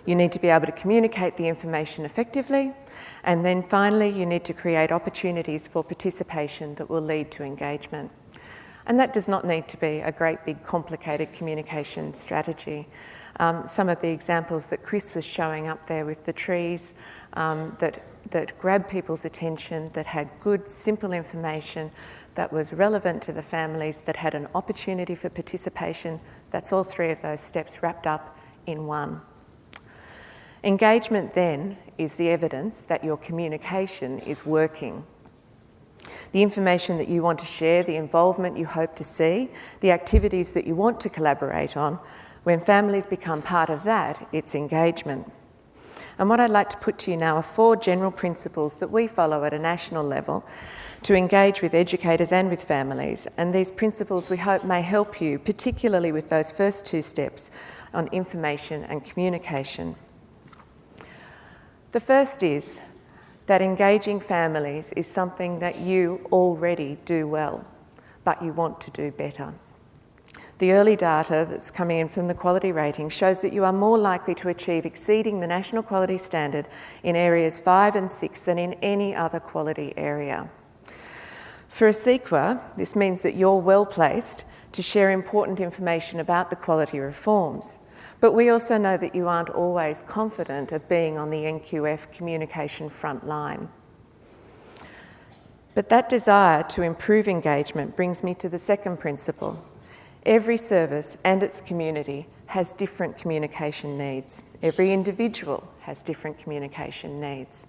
[SPEAKER 9] You need to be able to communicate the information effectively. And then finally, you need to create opportunities for participation that will lead to engagement. And that does not need to be a great big complicated communication strategy. Some of the examples that Chris was showing up there with the trees that grabbed people's attention, that had good, simple information, that was relevant to the families, that had an opportunity for participation, that's all three of those steps wrapped up in one. Engagement then is the evidence that your communication is working. The information that you want to share, the involvement you hope to see, the activities that you want to collaborate on, when families become part of that, it's engagement. And what I'd like to put to you now are 4 general principles that we follow at a national level to engage with educators and with families. And these principles we hope may help you, particularly with those first 2 steps on information and communication. The first is that engaging families is something that you already do well, but you want to do better. The early data that's coming in from the quality rating shows that you are more likely to achieve exceeding the national quality standard in areas 5 and 6 than in any other quality area. For ACEQA, this means that you're well placed to share important information about the quality reforms. But we also know that you aren't always confident of being on the NQF communication front line. But that desire to improve engagement brings me to the second principle. Every service and its community has different communication needs. Every individual has different communication needs.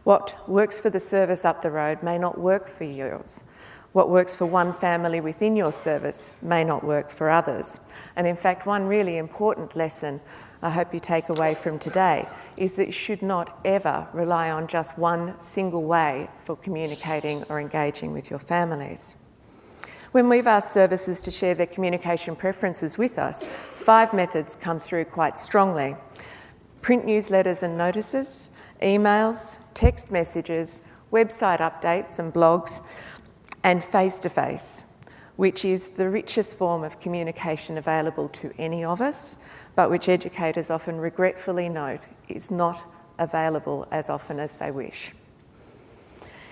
[SPEAKER 9] What works for the service up the road may not work for yours. What works for one family within your service may not work for others. And in fact, one really important lesson I hope you take away from today is that you should not ever rely on just one single way for communicating or engaging with your families. When we've asked services to share their communication preferences with us, 5 methods come through quite strongly. Print newsletters and notices, emails, text messages, website updates and blogs, and face-to-face, which is the richest form of communication available to any of us, but which educators often regretfully note is not available as often as they wish.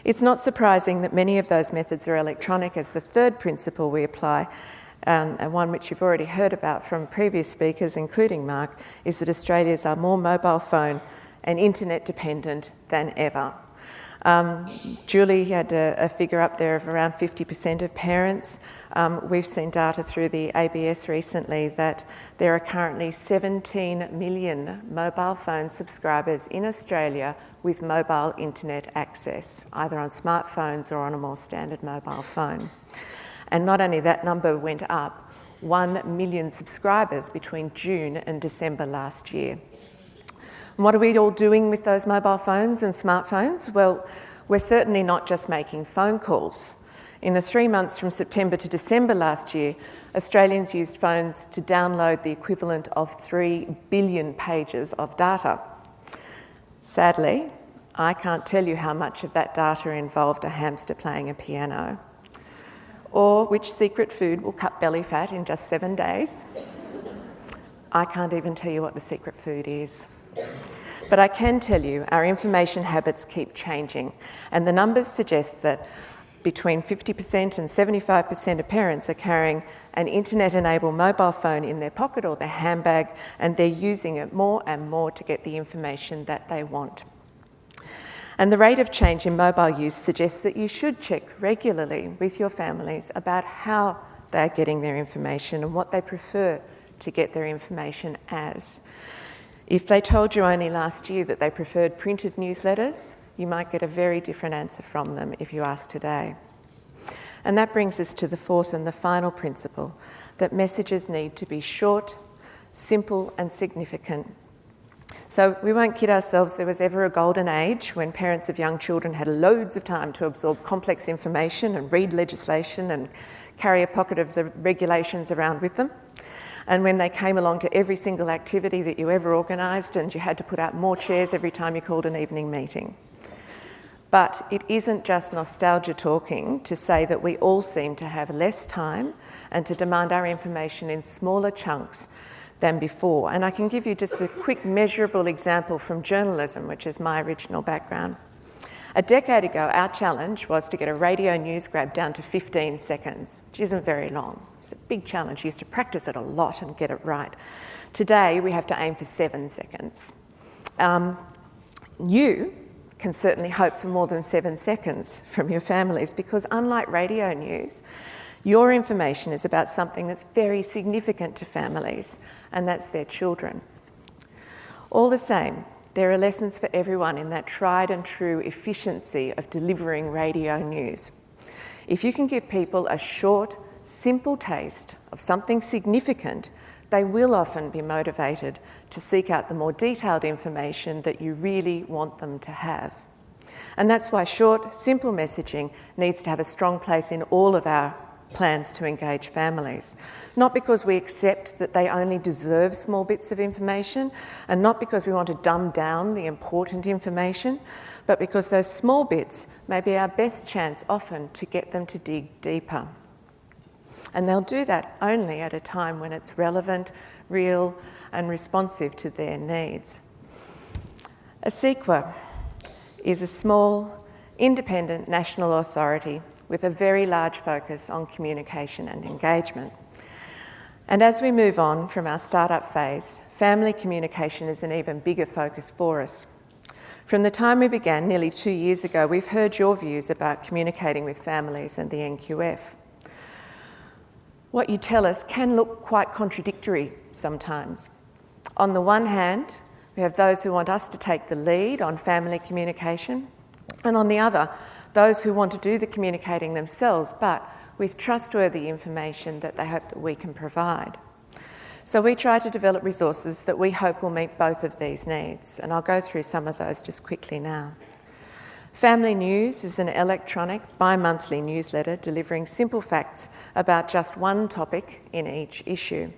[SPEAKER 9] It's not surprising that many of those methods are electronic, as the third principle we apply, and one which you've already heard about from previous speakers, including Mark, is that Australians are more mobile phone and internet dependent than ever. Julie had a figure up there of around 50% of parents. We've seen data through the ABS recently that there are currently 17 million mobile phone subscribers in Australia with mobile internet access, either on smartphones or on a more standard mobile phone. And not only that number went up, 1 million subscribers between June and December last year. And what are we all doing with those mobile phones and smartphones? Well, we're certainly not just making phone calls. In the 3 months from September to December last year, Australians used phones to download the equivalent of 3 billion pages of data. Sadly, I can't tell you how much of that data involved a hamster playing a piano, or which secret food will cut belly fat in just 7 days. I can't even tell you what the secret food is. But I can tell you our information habits keep changing, and the numbers suggest that between 50% and 75% of parents are carrying an internet-enabled mobile phone in their pocket or their handbag, and they're using it more and more to get the information that they want. And the rate of change in mobile use suggests that you should check regularly with your families about how they're getting their information and what they prefer to get their information as. If they told you only last year that they preferred printed newsletters, you might get a very different answer from them if you ask today. And that brings us to the fourth and the final principle, that messages need to be short, simple and significant. So we won't kid ourselves, there was ever a golden age when parents of young children had loads of time to absorb complex information and read legislation and carry a pocket of the regulations around with them. And when they came along to every single activity that you ever organised and you had to put out more chairs every time you called an evening meeting. But it isn't just nostalgia talking to say that we all seem to have less time and to demand our information in smaller chunks than before. And I can give you just a quick measurable example from journalism, which is my original background. A decade ago, our challenge was to get a radio news grab down to 15 seconds, which isn't very long. It's a big challenge. You used to practice it a lot and get it right. Today, we have to aim for 7 seconds. You can certainly hope for more than 7 seconds from your families, because unlike radio news, your information is about something that's very significant to families, and that's their children. All the same, there are lessons for everyone in that tried and true efficiency of delivering radio news. If you can give people a short, simple taste of something significant, they will often be motivated to seek out the more detailed information that you really want them to have. And that's why short, simple messaging needs to have a strong place in all of our plans to engage families. Not because we accept that they only deserve small bits of information, and not because we want to dumb down the important information, but because those small bits may be our best chance often to get them to dig deeper. And they'll do that only at a time when it's relevant, real, and responsive to their needs. ACEQA is a small, independent national authority with a very large focus on communication and engagement. And as we move on from our startup phase, family communication is an even bigger focus for us. From the time we began nearly 2 years ago, we've heard your views about communicating with families and the NQF. What you tell us can look quite contradictory sometimes. On the one hand, we have those who want us to take the lead on family communication, and on the other, those who want to do the communicating themselves, but with trustworthy information that they hope that we can provide. So we try to develop resources that we hope will meet both of these needs, and I'll go through some of those just quickly now. Family News is an electronic, bi-monthly newsletter delivering simple facts about just one topic in each issue.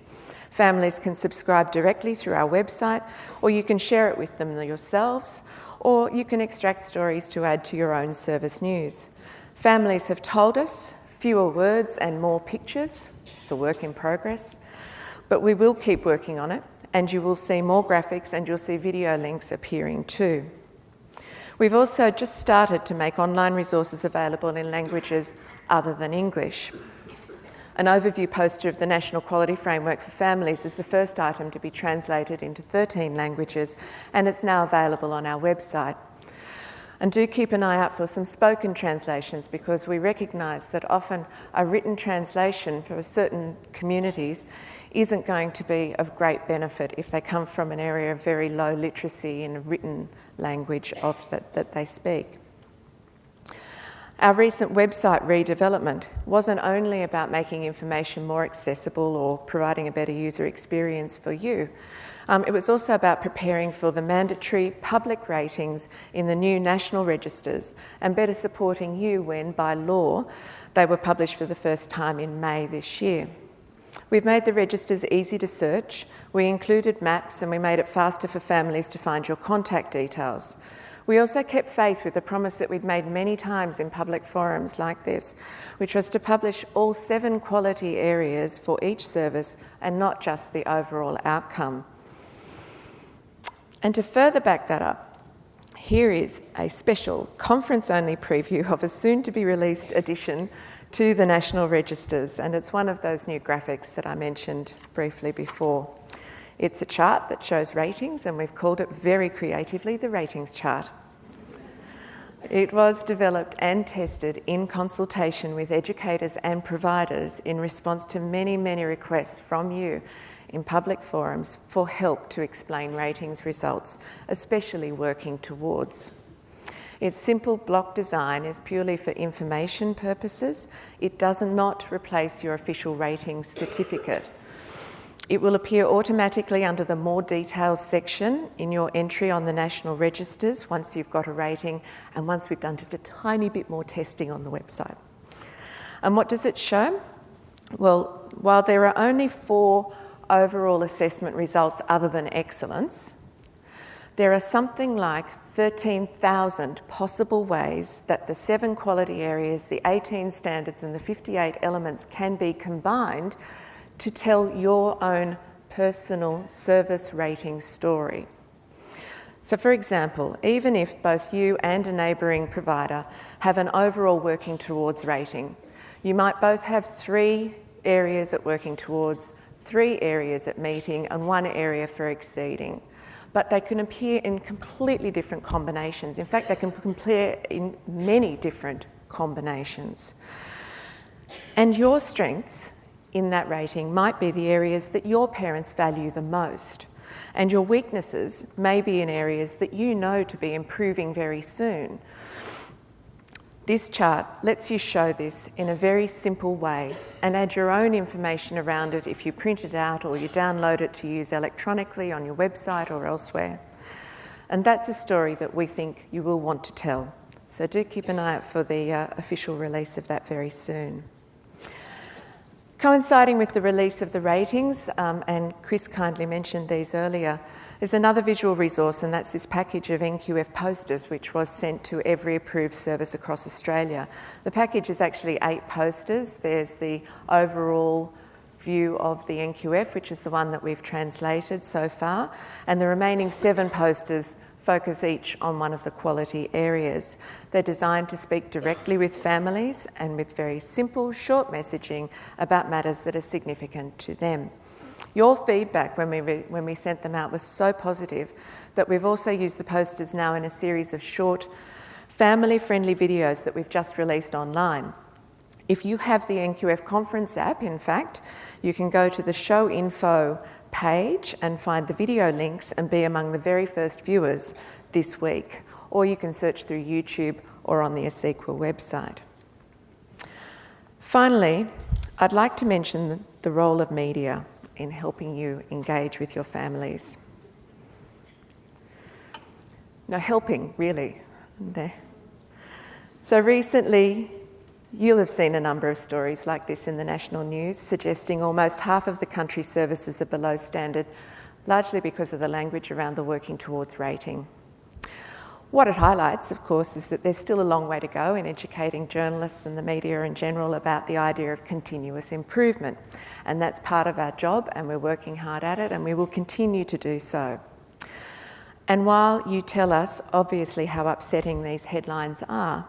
[SPEAKER 9] Families can subscribe directly through our website, or you can share it with them yourselves, or you can extract stories to add to your own service news. Families have told us fewer words and more pictures. It's a work in progress, but we will keep working on it, and you will see more graphics and you'll see video links appearing too. We've also just started to make online resources available in languages other than English. An overview poster of the National Quality Framework for Families is the first item to be translated into 13 languages, and it's now available on our website. And do keep an eye out for some spoken translations, because we recognise that often a written translation for certain communities isn't going to be of great benefit if they come from an area of very low literacy in a written language that they speak. Our recent website redevelopment wasn't only about making information more accessible or providing a better user experience for you. It was also about preparing for the mandatory public ratings in the new national registers and better supporting you when, by law, they were published for the first time in May this year. We've made the registers easy to search, we included maps, and we made it faster for families to find your contact details. We also kept faith with a promise that we'd made many times in public forums like this, which was to publish all 7 quality areas for each service and not just the overall outcome. And to further back that up, here is a special conference-only preview of a soon-to-be-released addition to the National Registers, and it's one of those new graphics that I mentioned briefly before. It's a chart that shows ratings, and we've called it very creatively the ratings chart. It was developed and tested in consultation with educators and providers in response to many, many requests from you in public forums for help to explain ratings results, especially working towards. Its simple block design is purely for information purposes. It does not replace your official ratings certificate. It will appear automatically under the More Details section in your entry on the National Registers once you've got a rating and once we've done just a tiny bit more testing on the website. And what does it show? Well, while there are only 4 overall assessment results other than excellence, there are something like 13,000 possible ways that the 7 quality areas, the 18 standards and the 58 elements can be combined to tell your own personal service rating story. So for example, even if both you and a neighbouring provider have an overall working towards rating, you might both have 3 areas at working towards, 3 areas at meeting and 1 area for exceeding. But they can appear in completely different combinations. In fact, they can appear in many different combinations. And your strengths in that rating might be the areas that your parents value the most. And your weaknesses may be in areas that you know to be improving very soon. This chart lets you show this in a very simple way and add your own information around it if you print it out or you download it to use electronically on your website or elsewhere. And that's a story that we think you will want to tell. So do keep an eye out for the official release of that very soon. Coinciding with the release of the ratings, and Chris kindly mentioned these earlier, is another visual resource, and that's this package of NQF posters which was sent to every approved service across Australia. The package is actually 8 posters. There's the overall view of the NQF, which is the one that we've translated so far, and the remaining 7 posters focus each on one of the quality areas. They're designed to speak directly with families and with very simple, short messaging about matters that are significant to them. Your feedback when we sent them out was so positive that we've also used the posters now in a series of short, family-friendly videos that we've just released online. If you have the NQF conference app, in fact, you can go to the show info page and find the video links and be among the very first viewers this week. Or you can search through YouTube or on the ACEQA website. Finally, I'd like to mention the role of media in helping you engage with your families. No, helping, really. There. So recently, you'll have seen a number of stories like this in the national news, suggesting almost half of the country's services are below standard, largely because of the language around the working towards rating. What it highlights, of course, is that there's still a long way to go in educating journalists and the media in general about the idea of continuous improvement. And that's part of our job, and we're working hard at it, and we will continue to do so. And while you tell us, obviously, how upsetting these headlines are,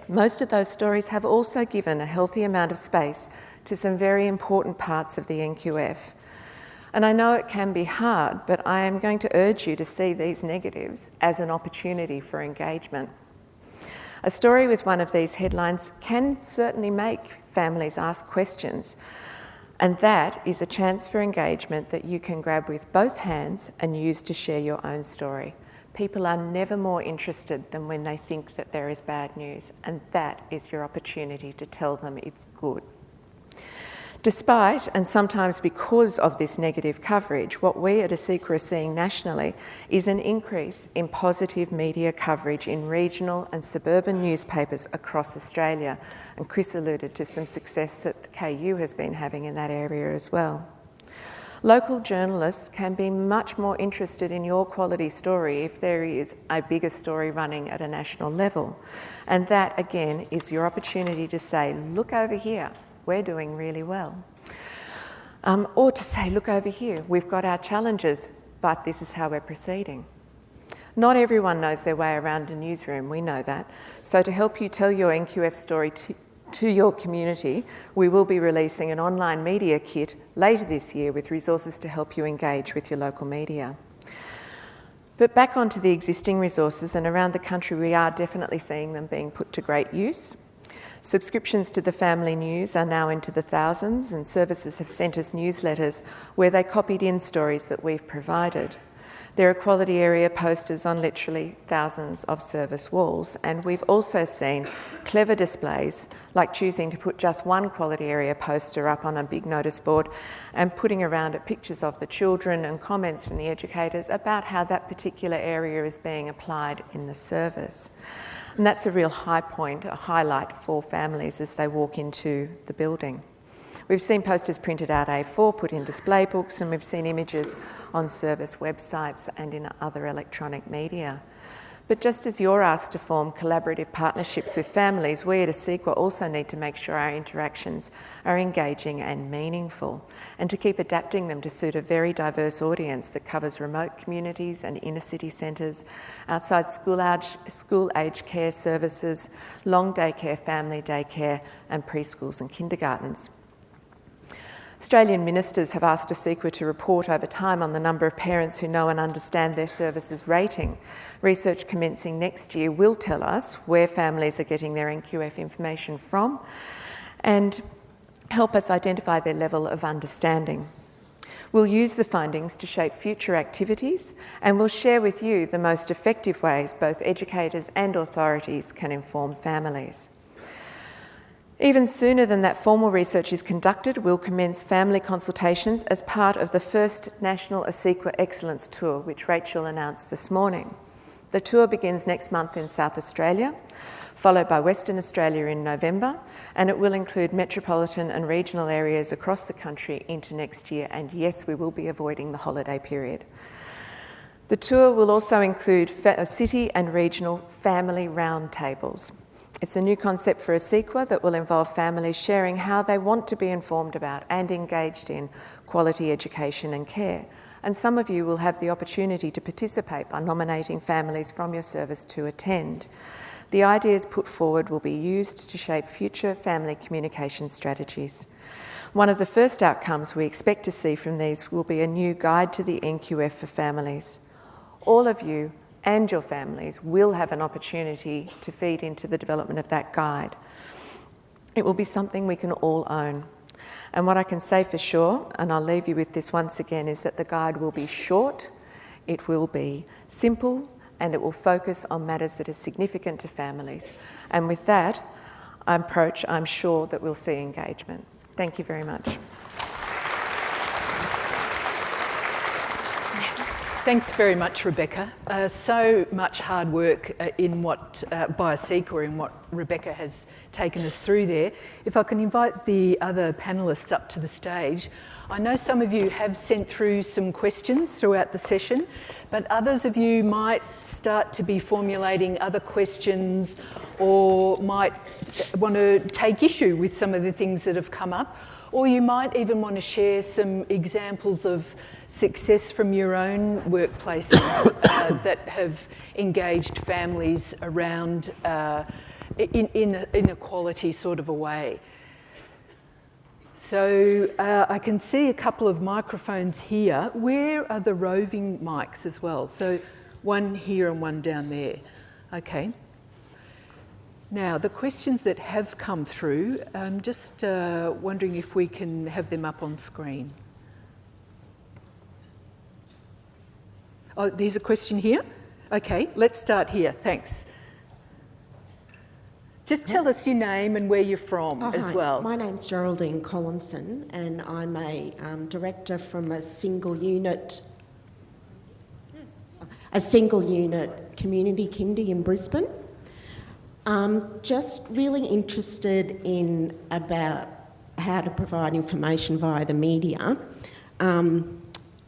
[SPEAKER 9] most of those stories have also given a healthy amount of space to some very important parts of the NQF. And I know it can be hard, but I am going to urge you to see these negatives as an opportunity for engagement. A story with one of these headlines can certainly make families ask questions, and that is a chance for engagement that you can grab with both hands and use to share your own story. People are never more interested than when they think that there is bad news, and that is your opportunity to tell them it's good. Despite, and sometimes because of this negative coverage, what we at ACEQA are seeing nationally is an increase in positive media coverage in regional and suburban newspapers across Australia. And Chris alluded to some success that the KU has been having in that area as well. Local journalists can be much more interested in your quality story if there is a bigger story running at a national level. And that, again, is your opportunity to say, look over here, we're doing really well. Or to say, look over here, we've got our challenges, but this is how we're proceeding. Not everyone knows their way around a newsroom, we know that. So to help you tell your NQF story to your community, we will be releasing an online media kit later this year with resources to help you engage with your local media. But back onto the existing resources, and around the country we are definitely seeing them being put to great use. Subscriptions to the Family News are now into the thousands, and services have sent us newsletters where they copied in stories that we've provided. There are quality area posters on literally thousands of service walls, and we've also seen clever displays like choosing to put just one quality area poster up on a big notice board and putting around it pictures of the children and comments from the educators about how that particular area is being applied in the service. And that's a real high point, a highlight for families as they walk into the building. We've seen posters printed out A4, put in display books, and we've seen images on service websites and in other electronic media. But just as you're asked to form collaborative partnerships with families, we at ACEQA also need to make sure our interactions are engaging and meaningful, and to keep adapting them to suit a very diverse audience that covers remote communities and inner city centres, outside school age care services, long daycare, family daycare, and preschools and kindergartens. Australian ministers have asked ACEQA to report over time on the number of parents who know and understand their services rating. Research commencing next year will tell us where families are getting their NQF information from and help us identify their level of understanding. We'll use the findings to shape future activities, and we'll share with you the most effective ways both educators and authorities can inform families. Even sooner than that formal research is conducted, we'll commence family consultations as part of the first National ACEQA Excellence Tour, which Rachel announced this morning. The tour begins next month in South Australia, followed by Western Australia in November, and it will include metropolitan and regional areas across the country into next year, and yes, we will be avoiding the holiday period. The tour will also include city and regional family roundtables. It's a new concept for ACEQA that will involve families sharing how they want to be informed about and engaged in quality education and care. And some of you will have the opportunity to participate by nominating families from your service to attend. The ideas put forward will be used to shape future family communication strategies. One of the first outcomes we expect to see from these will be a new guide to the NQF for families. All of you and your families will have an opportunity to feed into the development of that guide. It will be something we can all own. And what I can say for sure, and I'll leave you with this once again, is that the guide will be short, it will be simple, and it will focus on matters that are significant to families. And with that approach, I'm sure that we'll see engagement. Thank you very much.
[SPEAKER 2] Thanks very much, Rebecca. So much hard work by ACEQA in what Rebecca has taken us through there. If I can invite the other panellists up to the stage. I know some of you have sent through some questions throughout the session, but others of you might start to be formulating other questions or might want to take issue with some of the things that have come up, or you might even want to share some examples of success from your own workplaces that have engaged families around in a quality sort of a way. So I can see a couple of microphones here. Where are the roving mics as well? So one here and one down there. Okay. Now, the questions that have come through, I'm just wondering if we can have them up on screen. Oh, there's a question here? Okay, let's start here. Thanks. Just tell us your name and where you're from as well.
[SPEAKER 10] My name's Geraldine Collinson, and I'm a director from a single unit community kindy in Brisbane. Just really interested in about how to provide information via the media.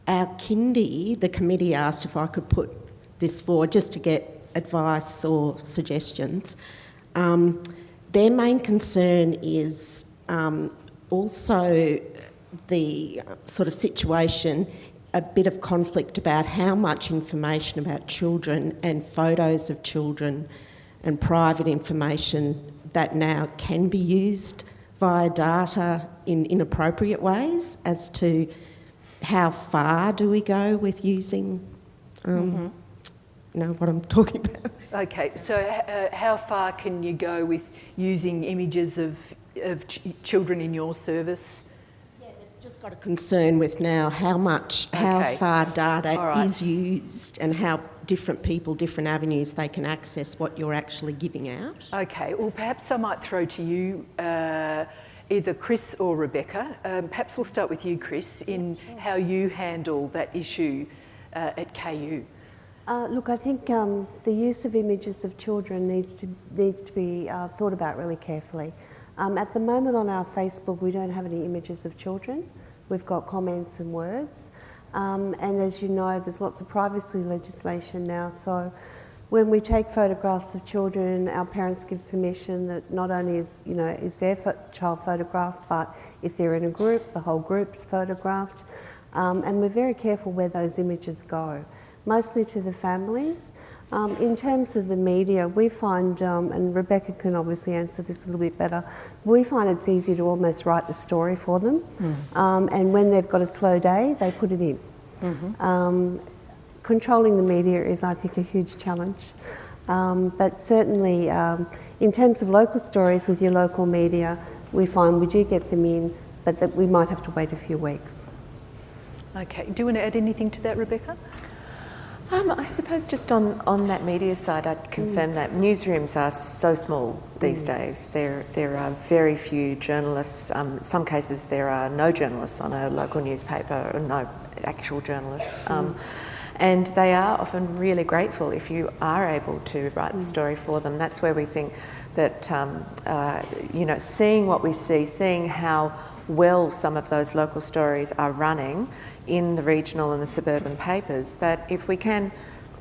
[SPEAKER 10] Our kindy, the committee asked if I could put this forward just to get advice or suggestions. Their main concern is also the sort of situation a bit of conflict about how much information about children and photos of children and private information that now can be used via data in inappropriate ways, as to how far do we go with using, you know what I'm talking about.
[SPEAKER 2] Okay, so how far can you go with using images of children in your service?
[SPEAKER 10] Yeah, they've just got a concern with now how far data is used and how different people, different avenues they can access what you're actually giving out.
[SPEAKER 2] Okay, well perhaps I might throw to you either Chris or Rebecca. Perhaps we'll start with you, Chris, in how you handle that issue at KU.
[SPEAKER 7] Look, I think the use of images of children needs to be thought about really carefully. At the moment on our Facebook, we don't have any images of children. We've got comments and words. And as you know, there's lots of privacy legislation now. So when we take photographs of children, our parents give permission that not only is their child photographed, but if they're in a group, the whole group's photographed. And we're very careful where those images go, mostly to the families. In terms of the media, we find, and Rebecca can obviously answer this a little bit better, we find it's easy to almost write the story for them. And when they've got a slow day, they put it in. Controlling the media is, I think, a huge challenge. But certainly, in terms of local stories with your local media, we find we do get them in, but that we might have to wait a few weeks.
[SPEAKER 2] Okay, do you want to add anything to that, Rebecca?
[SPEAKER 9] I suppose just on that media side, I'd confirm that newsrooms are so small these days. There are very few journalists. In some cases, there are no journalists on a local newspaper, or no actual journalists. And they are often really grateful if you are able to write the story for them. That's where we think that, seeing what we see, seeing how well some of those local stories are running in the regional and the suburban papers, that if we can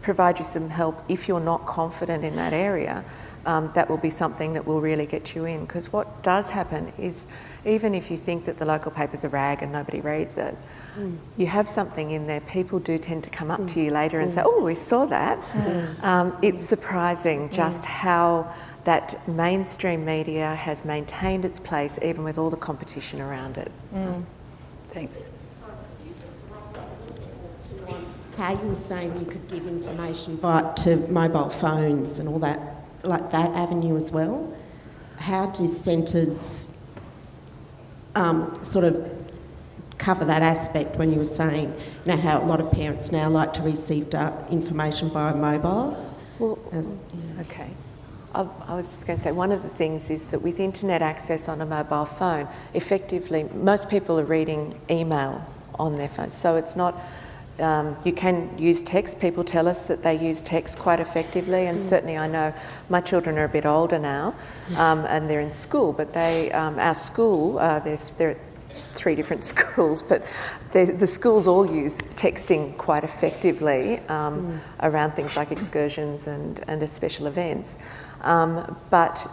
[SPEAKER 9] provide you some help, if you're not confident in that area, that will be something that will really get you in. Because what does happen is, even if you think that the local paper's a rag and nobody reads it, you have something in there, people do tend to come up to you later and say, oh, we saw that. It's surprising just how that mainstream media has maintained its place even with all the competition around it. So.
[SPEAKER 2] Thanks.
[SPEAKER 10] How you were saying you could give information to mobile phones and all that, like that avenue as well. How do centres sort of cover that aspect when you were saying, how a lot of parents now like to receive information via mobiles?
[SPEAKER 9] Well, okay. I was just going to say, one of the things is that with internet access on a mobile phone, effectively, most people are reading email on their phones. So it's not, you can use text. People tell us that they use text quite effectively, and certainly I know my children are a bit older now, and they're in school, but our school, there are 3 different schools, but the schools all use texting quite effectively around things like excursions and special events. But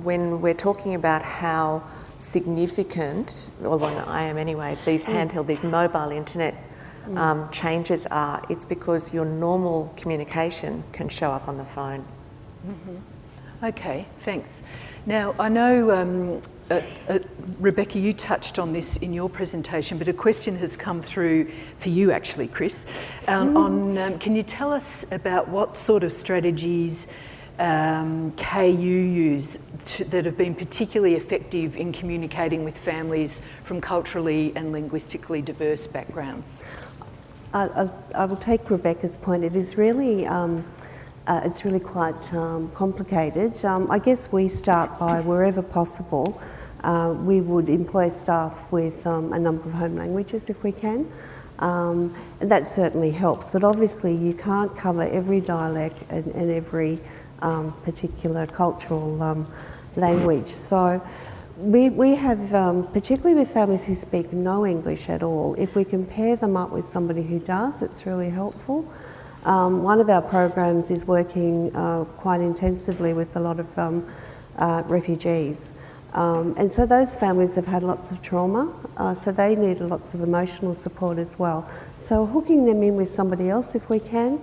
[SPEAKER 9] when we're talking about how significant, or when I am anyway, these handheld, these mobile internet changes are, it's because your normal communication can show up on the phone.
[SPEAKER 2] Okay, thanks. Now, I know, Rebecca, you touched on this in your presentation, but a question has come through for you actually, Chris, can you tell us about what sort of strategies KU use that have been particularly effective in communicating with families from culturally and linguistically diverse backgrounds?
[SPEAKER 7] I will take Rebecca's point. It is really, it's really quite complicated. I guess we start by, wherever possible, we would employ staff with a number of home languages if we can. And that certainly helps, but obviously you can't cover every dialect and every particular cultural language. So we have, particularly with families who speak no English at all, if we can pair them up with somebody who does, it's really helpful. One of our programs is working quite intensively with a lot of refugees. And so those families have had lots of trauma, so they need lots of emotional support as well. So hooking them in with somebody else if we can.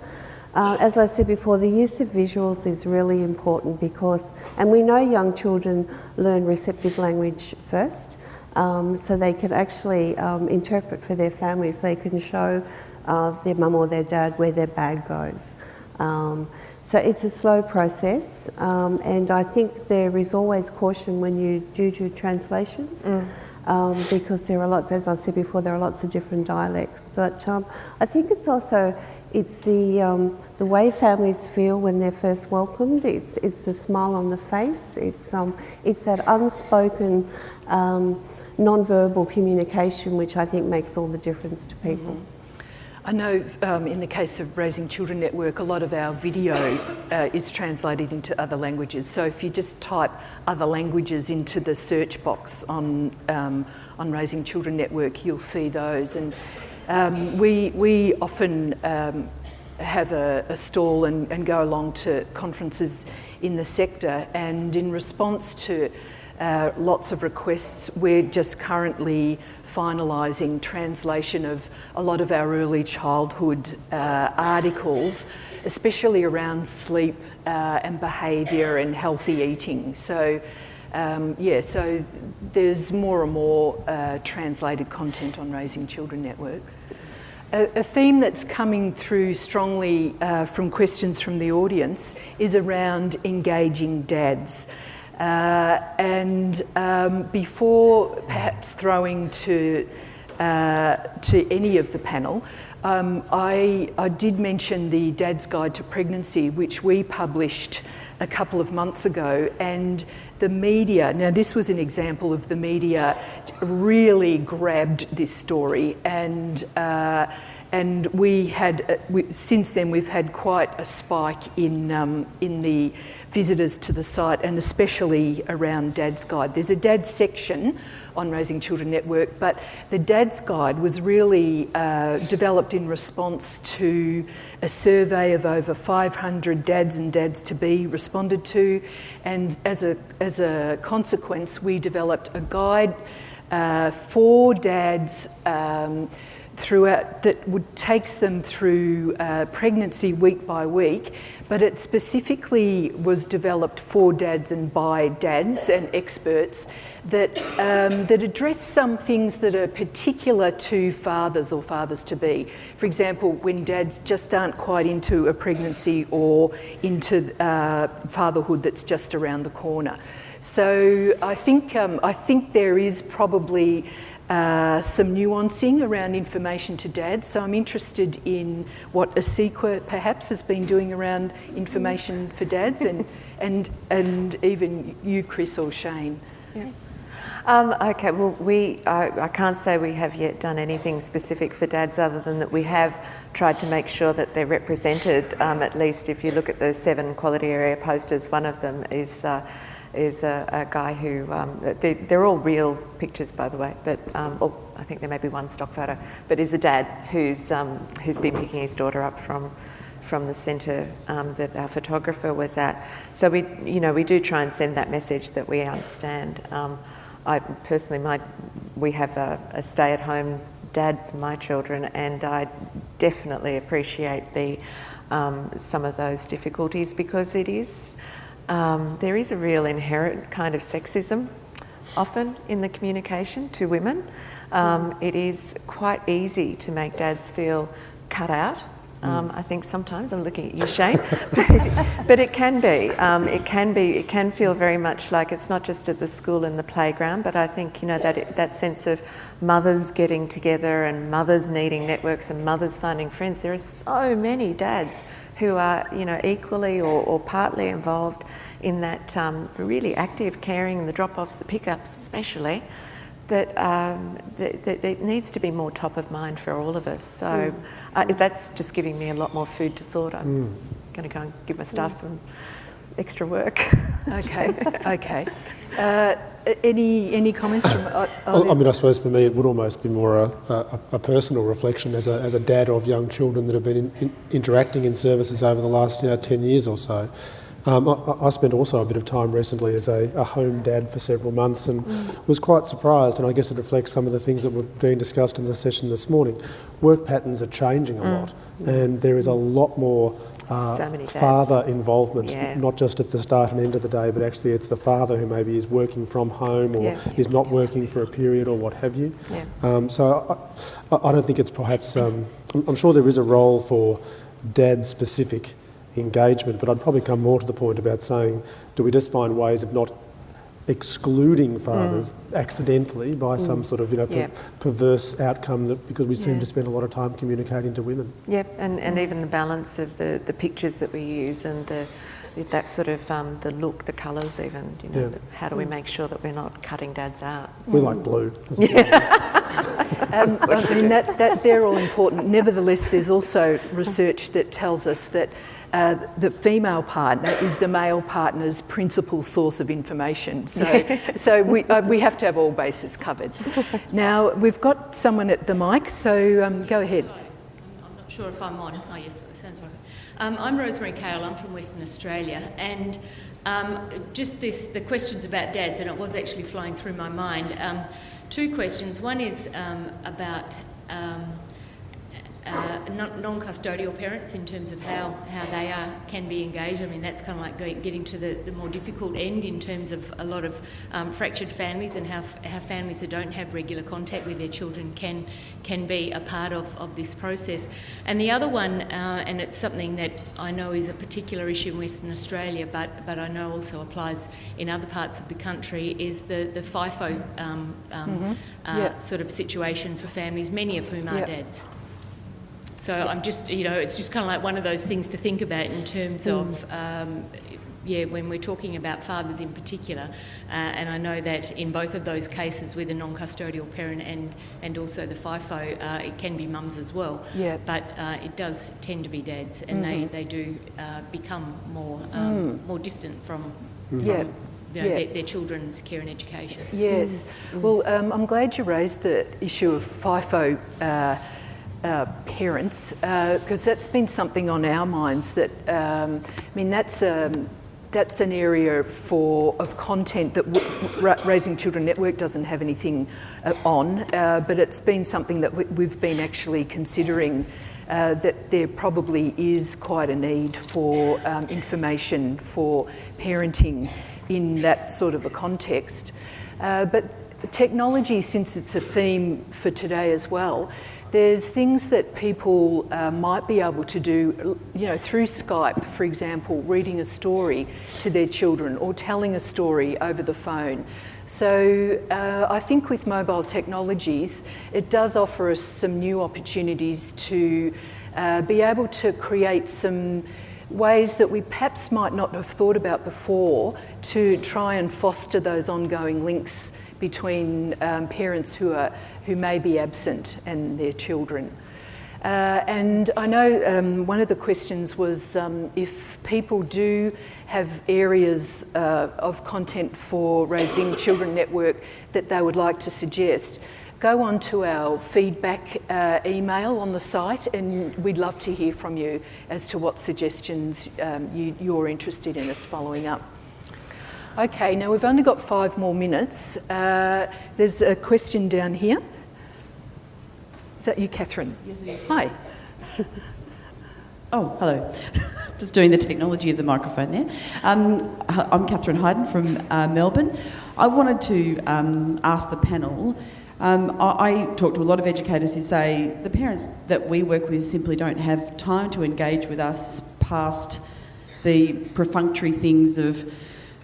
[SPEAKER 7] As I said before, the use of visuals is really important because, and we know young children learn receptive language first, so they can actually interpret for their families. They can show their mum or their dad where their bag goes. So it's a slow process, and I think there is always caution when you do translations, because there are lots, as I said before, there are lots of different dialects. But I think it's also, it's the way families feel when they're first welcomed. It's the smile on the face. It's that unspoken, non-verbal communication, which I think makes all the difference to people.
[SPEAKER 2] Mm-hmm. I know in the case of Raising Children Network, a lot of our video is translated into other languages. So if you just type other languages into the search box on Raising Children Network, you'll see those. And we often have a stall and go along to conferences in the sector, and in response to lots of requests, we're just currently finalising translation of a lot of our early childhood articles, especially around sleep and behaviour and healthy eating. So so there's more and more translated content on Raising Children Network. A theme that's coming through strongly from questions from the audience is around engaging dads. Before perhaps throwing to any of the panel, I did mention the Dad's Guide to Pregnancy, which we published a couple of months ago, and the media, now this was an example of the media really grabbed this story, and we had, since then we've had quite a spike in the visitors to the site, and especially around Dad's Guide. There's a Dad's section on Raising Children Network, but the Dad's Guide was really developed in response to a survey of over 500 dads and dads-to-be responded to, and as a consequence, we developed a guide for dads throughout that takes them through pregnancy week by week, but it specifically was developed for dads and by dads and experts that address some things that are particular to fathers or fathers-to-be. For example, when dads just aren't quite into a pregnancy or into fatherhood that's just around the corner. So I think there is probably some nuancing around information to dads. So I'm interested in what ACEQA perhaps has been doing around information for dads, and even you, Chris or Shane.
[SPEAKER 9] Yeah. Okay, well, I can't say we have yet done anything specific for dads, other than that we have tried to make sure that they're represented. At least if you look at the 7 quality area posters, one of them is a guy who, they're all real pictures, by the way, but I think there may be one stock photo, but is a dad who's been picking his daughter up from the centre that our photographer was at. So we do try and send that message that we understand. I personally, we have a stay-at-home dad for my children, and I definitely appreciate some of those difficulties, because it is. There is a real inherent kind of sexism often in the communication to women. It is quite easy to make dads feel cut out. I think sometimes, I'm looking at you, Shane, but it can be. It can feel very much like it's not just at the school and the playground, but I think, that sense of mothers getting together and mothers needing networks and mothers finding friends. There are so many dads who are, equally or partly involved in that really active caring and the drop-offs, the pickups especially, that it needs to be more top of mind for all of us. So that's just giving me a lot more food to thought. I'm going to go and give my staff some extra work.
[SPEAKER 2] Okay. Any comments from?
[SPEAKER 8] I suppose for me it would almost be more a personal reflection as a dad of young children that have been interacting in services over the last 10 years or so. I spent also a bit of time recently as a home dad for several months and was quite surprised, and I guess it reflects some of the things that were being discussed in the session this morning. Work patterns are changing a lot, and there is a lot more father involvement, not just at the start and end of the day, but actually it's the father who maybe is working from home or is not working for a period or what have you. So I don't think it's perhaps, I'm sure there is a role for dad-specific engagement, but I'd probably come more to the point about saying, do we just find ways of not excluding fathers accidentally by some sort of perverse outcome because we seem to spend a lot of time communicating to women.
[SPEAKER 9] Yep, and even the balance of the pictures that we use and that sort of the look, the colours even, you know, how do we make sure that we're not cutting dads out?
[SPEAKER 8] We like blue.
[SPEAKER 2] I mean, that they're all important. Nevertheless, there's also research that tells us that the female partner is the male partner's principal source of information. So we have to have all bases covered. Now, we've got someone at the mic, so go ahead.
[SPEAKER 11] I'm not sure if I'm on. Oh, yes, it sounds like it. I'm Rosemary Cale. I'm from Western Australia. And just the questions about dads, and it was actually flowing through my mind. Two questions. One is about non-custodial parents in terms of how they can be engaged. I mean, that's kind of like getting to the more difficult end in terms of a lot of fractured families and how families that don't have regular contact with their children can be a part of this process. And the other one, and it's something that I know is a particular issue in Western Australia, but I know also applies in other parts of the country, is the FIFO sort of situation for families, many of whom are dads. So I'm just, you know, it's just kind of like one of those things to think about in terms of, when we're talking about fathers in particular. And I know that in both of those cases with a non-custodial parent and also the FIFO, it can be mums as well. But it does tend to be dads, and they do become more distant from their children's care and education.
[SPEAKER 2] Yes. Well, I'm glad you raised the issue of FIFO parents, because that's been something on our minds that, I mean, that's an area of content that Raising Children Network doesn't have anything on, but it's been something that we've been actually considering, that there probably is quite a need for information for parenting in that sort of a context. But technology, since it's a theme for today as well, there's things that people might be able to do, you know, through Skype, for example, reading a story to their children or telling a story over the phone. So I think with mobile technologies, it does offer us some new opportunities to be able to create some ways that we perhaps might not have thought about before to try and foster those ongoing links between parents who may be absent and their children. And I know one of the questions was if people do have areas of content for Raising Children Network that they would like to suggest, go on to our feedback email on the site, and we'd love to hear from you as to what suggestions you're interested in us following up. Okay, now we've only got 5 more minutes. There's a question down here. Is that you, Catherine?
[SPEAKER 12] Yes, it is.
[SPEAKER 2] Hi.
[SPEAKER 12] Oh, hello. Just doing the technology of the microphone there. I'm Catherine Hayden from Melbourne. I wanted to ask the panel, I talk to a lot of educators who say the parents that we work with simply don't have time to engage with us past the perfunctory things of,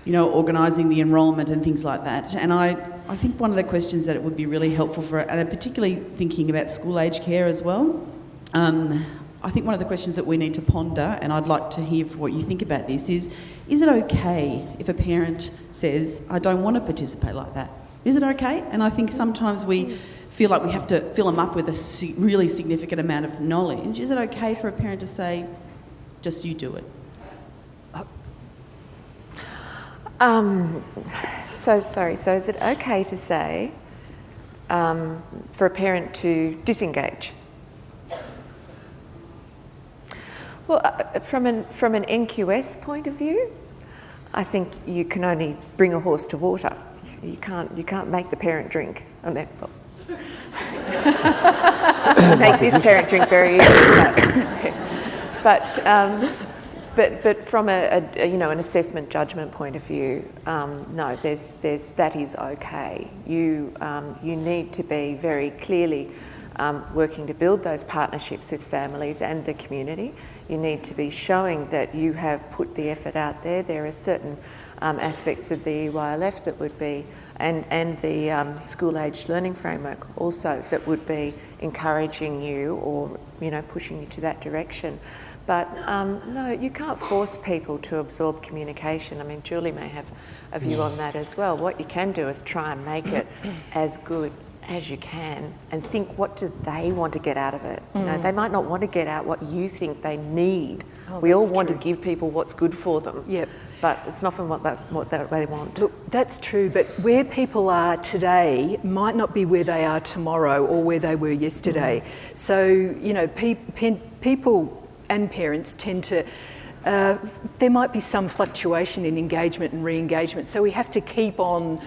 [SPEAKER 12] you know, organising the enrolment and things like that. And I think one of the questions that it would be really helpful for, and particularly thinking about school-age care as well, I think one of the questions that we need to ponder, and I'd like to hear what you think about this, is it okay if a parent says, I don't want to participate like that? Is it okay? And I think sometimes we feel like we have to fill them up with a really significant amount of knowledge. Is it okay for a parent to say, just you do it?
[SPEAKER 9] So is it okay to say for a parent to disengage? Well, from an NQS point of view, I think you can only bring a horse to water. You can't make the parent drink. And then, make this parent drink very easily. But from an assessment judgment point of view, no, that is okay. You need to be very clearly working to build those partnerships with families and the community. You need to be showing that you have put the effort out there. There are certain aspects of the EYLF that would be, and the school-aged learning framework also, that would be encouraging you or pushing you to that direction. But no, you can't force people to absorb communication. I mean, Julie may have a view on that as well. What you can do is try and make it as good as you can and think, what do they want to get out of it? They might not want to get out what you think they need. We all want to give people what's good for them. Yep. But it's not from what they want.
[SPEAKER 2] Look, that's true, but where people are today might not be where they are tomorrow or where they were yesterday. So, people and parents tend to, there might be some fluctuation in engagement and re-engagement, so we have to keep on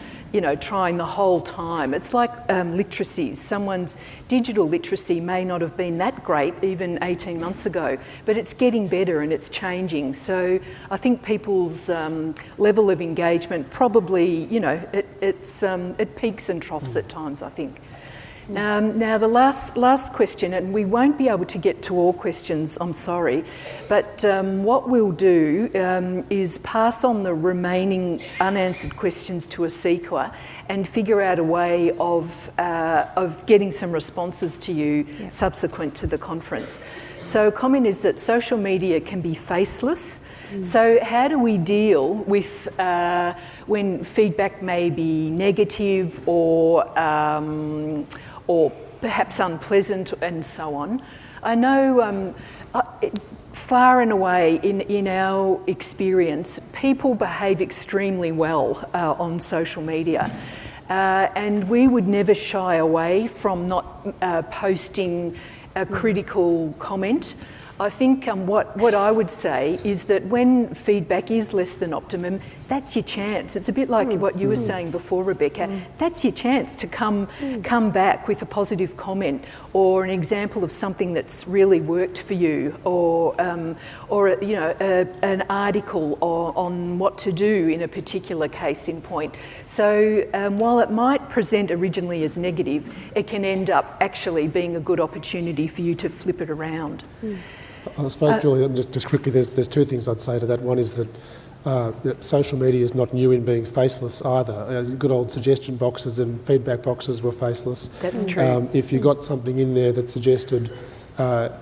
[SPEAKER 2] trying the whole time. It's like literacies. Someone's digital literacy may not have been that great even 18 months ago, but it's getting better and it's changing. So I think people's level of engagement probably, it peaks and troughs at times, I think. Now the last question, and we won't be able to get to all questions, I'm sorry, but what we'll do is pass on the remaining unanswered questions to ACEQA and figure out a way of getting some responses to you subsequent to the conference. So a comment is that social media can be faceless. So how do we deal with when feedback may be negative or perhaps unpleasant and so on? I know far and away in our experience, people behave extremely well on social media. And we would never shy away from not posting a critical comment. I think what I would say is that when feedback is less than optimum, that's your chance. It's a bit like what you were saying before, Rebecca. That's your chance to come back with a positive comment or an example of something that's really worked for you, or an article on what to do in a particular case in point. So while it might present originally as negative, it can end up actually being a good opportunity for you to flip it around.
[SPEAKER 8] I suppose, Julie, just quickly, there's two things I'd say to that. One is that social media is not new in being faceless either. Good old suggestion boxes and feedback boxes were faceless.
[SPEAKER 2] That's true.
[SPEAKER 8] If you got something in there that suggested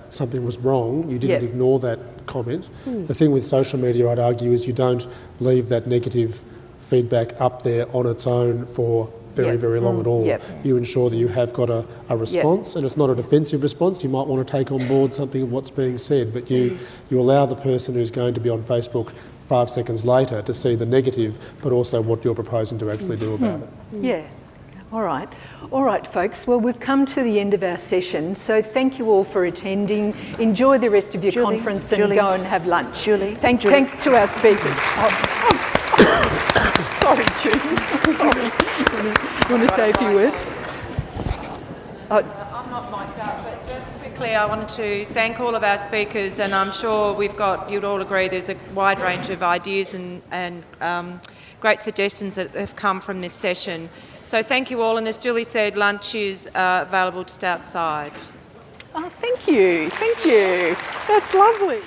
[SPEAKER 8] something was wrong, you didn't ignore that comment. The thing with social media, I'd argue, is you don't leave that negative feedback up there on its own for very long at all. You ensure that you have got a response, and it's not a defensive response. You might want to take on board something of what's being said, but you allow the person who's going to be on Facebook 5 seconds later to see the negative, but also what you're proposing to actually do about it.
[SPEAKER 2] Yeah. All right, folks. Well, we've come to the end of our session, so thank you all for attending. Enjoy the rest of your conference and go and have lunch. Thanks to our speakers. Sorry, Julie. Sorry. You want to say a few words?
[SPEAKER 1] I'm not mic'd up, but just quickly, I wanted to thank all of our speakers, and I'm sure you'd all agree there's a wide range of ideas and great suggestions that have come from this session. So thank you all, and as Julie said, lunch is available just outside.
[SPEAKER 2] Oh, thank you. That's lovely.